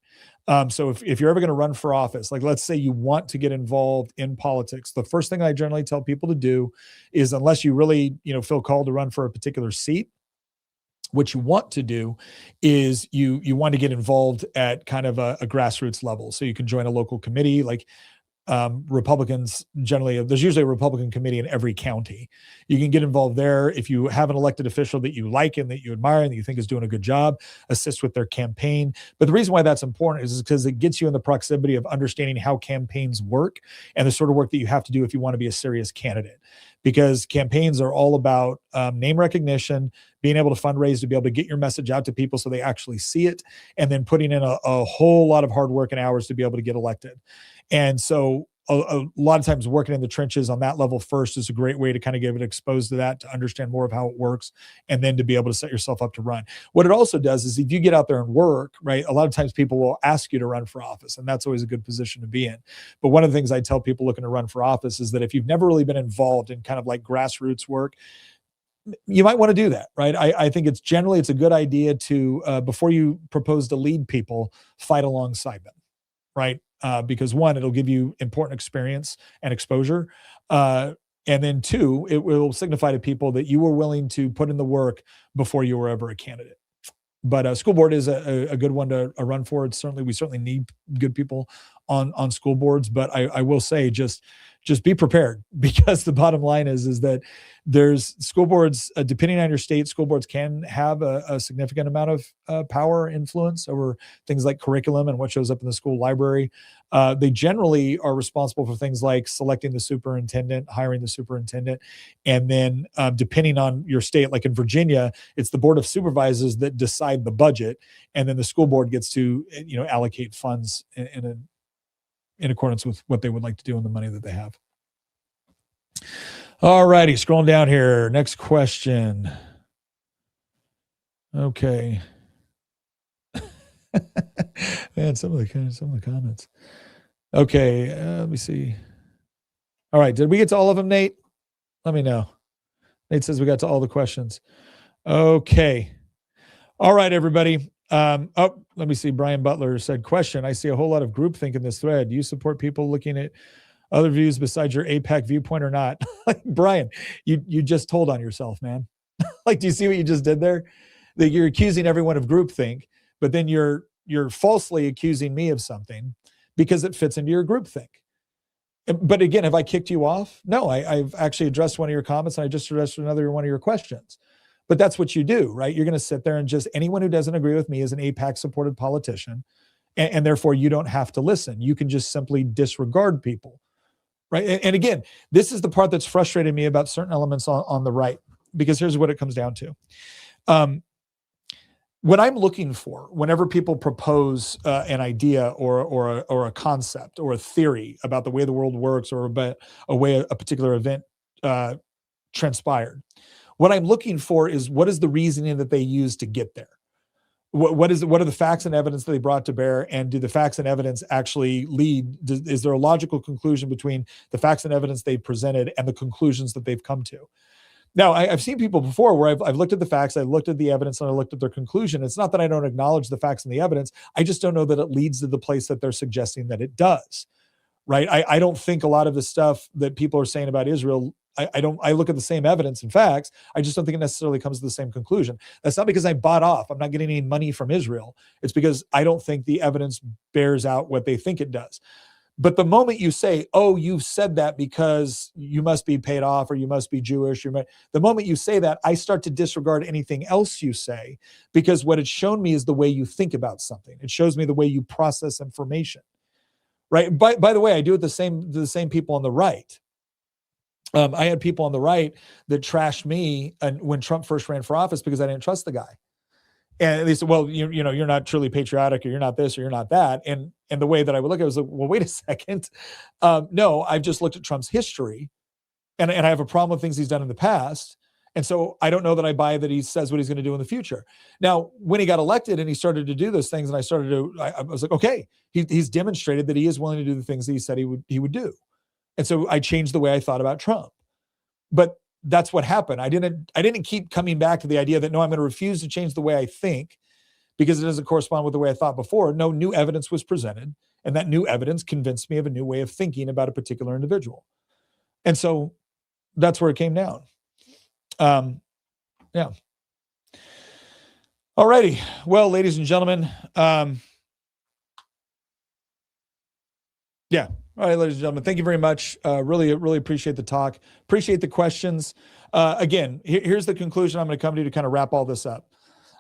So if you're ever going to run for office, like let's say you want to get involved in politics, the first thing I generally tell people to do is, unless you really, feel called to run for a particular seat, what you want to do is you want to get involved at kind of a grassroots level. So you can join a local committee, like Republicans generally, there's usually a Republican committee in every county. You can get involved there. If you have an elected official that you like and that you admire and that you think is doing a good job, assist with their campaign. But the reason why that's important is because it gets you in the proximity of understanding how campaigns work and the sort of work that you have to do if you want to be a serious candidate. Because campaigns are all about name recognition, being able to fundraise to be able to get your message out to people so they actually see it, and then putting in a whole lot of hard work and hours to be able to get elected. And so a lot of times working in the trenches on that level first is a great way to kind of get exposed to that, to understand more of how it works, and then to be able to set yourself up to run. What it also does is if you get out there and work, right, a lot of times people will ask you to run for office, and that's always a good position to be in. But one of the things I tell people looking to run for office is that if you've never really been involved in kind of like grassroots work, you might want to do that, right? I think it's a good idea to, before you propose to lead people, fight alongside them, right? Because one, it'll give you important experience and exposure. And then two, it will signify to people that you were willing to put in the work before you were ever a candidate. But school board is a good one to run for. We certainly need good people on school boards. But I will say, just be prepared, because the bottom line is that there's school boards, depending on your state, school boards can have a significant amount of power influence over things like curriculum and what shows up in the school library. They generally are responsible for things like selecting the superintendent, hiring the superintendent, and then depending on your state, like in Virginia, it's the board of supervisors that decide the budget, and then the school board gets to allocate funds in accordance with what they would like to do and the money that they have. All righty, scrolling down here. Next question. Okay. Man, some of the comments. Okay, let me see. All right, did we get to all of them, Nate? Let me know. Nate says we got to all the questions. Okay. All right, everybody. Let me see. Brian Butler said, question: I see a whole lot of groupthink in this thread. Do you support people looking at other views besides your AIPAC viewpoint or not? Like, Brian, you just told on yourself, man. Like, do you see what you just did there? That you're accusing everyone of groupthink, but then you're falsely accusing me of something because it fits into your groupthink. But again, have I kicked you off? No, I've actually addressed one of your comments, and I just addressed another one of your questions. But that's what you do, right? You're going to sit there and just, anyone who doesn't agree with me is an AIPAC-supported politician, and therefore you don't have to listen. You can just simply disregard people, right? And again, this is the part that's frustrated me about certain elements on the right, because here's what it comes down to. What I'm looking for, whenever people propose an idea or a concept or a theory about the way the world works, or about a way a particular event transpired, what I'm looking for is, what is the reasoning that they use to get there? What are the facts and evidence that they brought to bear? And do the facts and evidence actually lead? Is there a logical conclusion between the facts and evidence they presented and the conclusions that they've come to? Now, I've seen people before where I've looked at the facts, I looked at the evidence, and I looked at their conclusion. It's not that I don't acknowledge the facts and the evidence. I just don't know that it leads to the place that they're suggesting that it does, right? I don't think a lot of the stuff that people are saying about Israel, I look at the same evidence and facts. I just don't think it necessarily comes to the same conclusion. That's not because I bought off. I'm not getting any money from Israel. It's because I don't think the evidence bears out what they think it does. But the moment you say, oh, you've said that because you must be paid off, or you must be Jewish, the moment you say that, I start to disregard anything else you say, because what it's shown me is the way you think about something. It shows me the way you process information, right? By the way, I do it the same people on the right. I had people on the right that trashed me when Trump first ran for office because I didn't trust the guy. And they said, well, you're not truly patriotic, or you're not this, or you're not that. And the way that I would look at it was like, well, wait a second. No, I've just looked at Trump's history, and I have a problem with things he's done in the past. And so I don't know that I buy that he says what he's going to do in the future. Now, when he got elected and he started to do those things, and I was like, okay, he's demonstrated that he is willing to do the things that he said he would do. And so I changed the way I thought about Trump. But that's what happened. I didn't keep coming back to the idea that, no, I'm going to refuse to change the way I think because it doesn't correspond with the way I thought before. No, new evidence was presented, and that new evidence convinced me of a new way of thinking about a particular individual. And so that's where it came down. Yeah. All righty. Well, ladies and gentlemen, yeah. All right, ladies and gentlemen, thank you very much. Really appreciate the talk. Appreciate the questions. Again, here's the conclusion I'm going to come to kind of wrap all this up.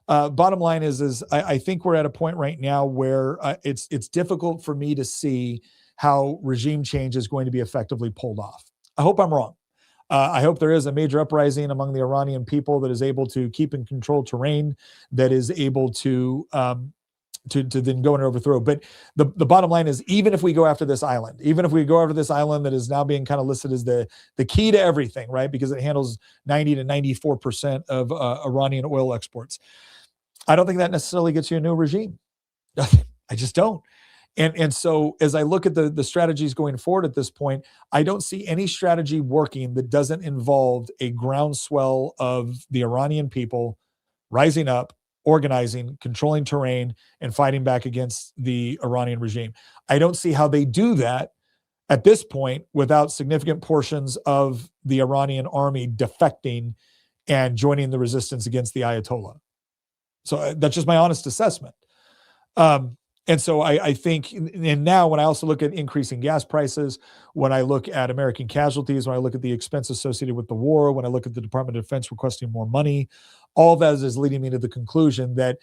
Bottom line is I think we're at a point right now where it's difficult for me to see how regime change is going to be effectively pulled off. I hope I'm wrong. I hope there is a major uprising among the Iranian people that is able to keep and control terrain, that is able to then go and overthrow. But the bottom line is, even if we go after this island, that is now being kind of listed as the key to everything, right? Because it handles 90 to 94% of Iranian oil exports. I don't think that necessarily gets you a new regime. I just don't. And so as I look at the strategies going forward at this point, I don't see any strategy working that doesn't involve a groundswell of the Iranian people rising up, organizing, controlling terrain, and fighting back against the Iranian regime. I don't see how they do that at this point without significant portions of the Iranian army defecting and joining the resistance against the Ayatollah. So that's just my honest assessment. And so I think, and now when I also look at increasing gas prices, when I look at American casualties, when I look at the expense associated with the war, when I look at the Department of Defense requesting more money, all of that is leading me to the conclusion that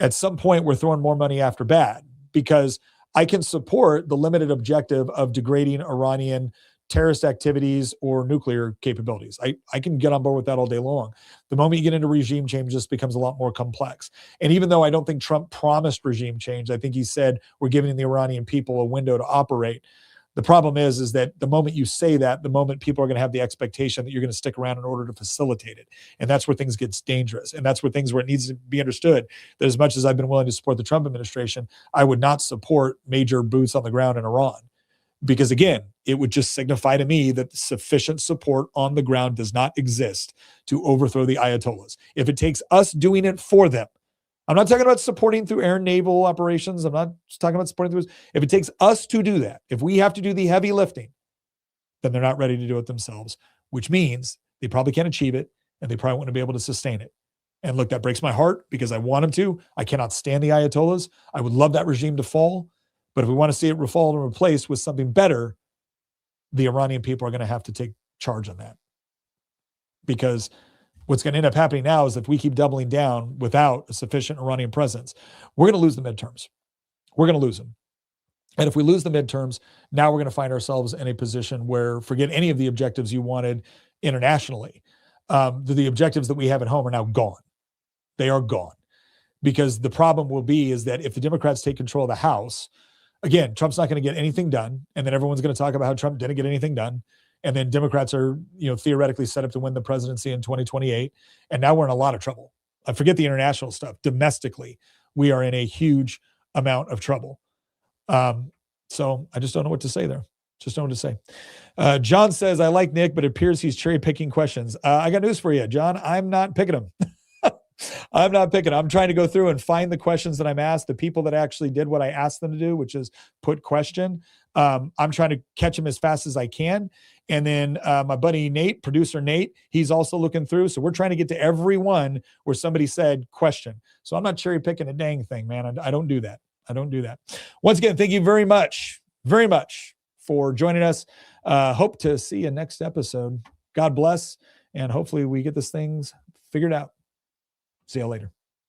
at some point we're throwing more money after bad, because I can support the limited objective of degrading Iranian terrorist activities or nuclear capabilities. I can get on board with that all day long. The moment you get into regime change, just becomes a lot more complex. And even though I don't think Trump promised regime change, I think he said we're giving the Iranian people a window to operate. The problem is that the moment you say that, the moment people are going to have the expectation that you're going to stick around in order to facilitate it. And that's where things get dangerous. And that's where it needs to be understood that as much as I've been willing to support the Trump administration, I would not support major boots on the ground in Iran. Because again, it would just signify to me that sufficient support on the ground does not exist to overthrow the Ayatollahs. If it takes us doing it for them, I'm not talking about supporting through air and naval operations. I'm not talking about supporting through. If it takes us to do that, if we have to do the heavy lifting, then they're not ready to do it themselves, which means they probably can't achieve it and they probably won't be able to sustain it. And look, that breaks my heart because I want them to. I cannot stand the Ayatollahs. I would love that regime to fall. But if we want to see it fall and replaced with something better, the Iranian people are going to have to take charge on that. Because what's going to end up happening now is if we keep doubling down without a sufficient Iranian presence, we're going to lose the midterms. We're going to lose them. And if we lose the midterms, now we're going to find ourselves in a position where, forget any of the objectives you wanted internationally. The objectives that we have at home are now gone. They are gone. Because the problem will be is that if the Democrats take control of the House, again, Trump's not going to get anything done. And then everyone's going to talk about how Trump didn't get anything done. And then Democrats are, theoretically set up to win the presidency in 2028. And now we're in a lot of trouble. I forget the international stuff. Domestically, we are in a huge amount of trouble. So I just don't know what to say there. Just don't know what to say. John says, I like Nick, but it appears he's cherry picking questions. I got news for you, John. I'm not picking them. I'm not picking. I'm trying to go through and find the questions that I'm asked, the people that actually did what I asked them to do, which is put question. I'm trying to catch them as fast as I can. And then my buddy Nate, producer Nate, he's also looking through. So we're trying to get to every one where somebody said question. So I'm not cherry picking a dang thing, man. I don't do that. I don't do that. Once again, thank you very much for joining us. Hope to see you next episode. God bless. And hopefully we get this things figured out. See you later.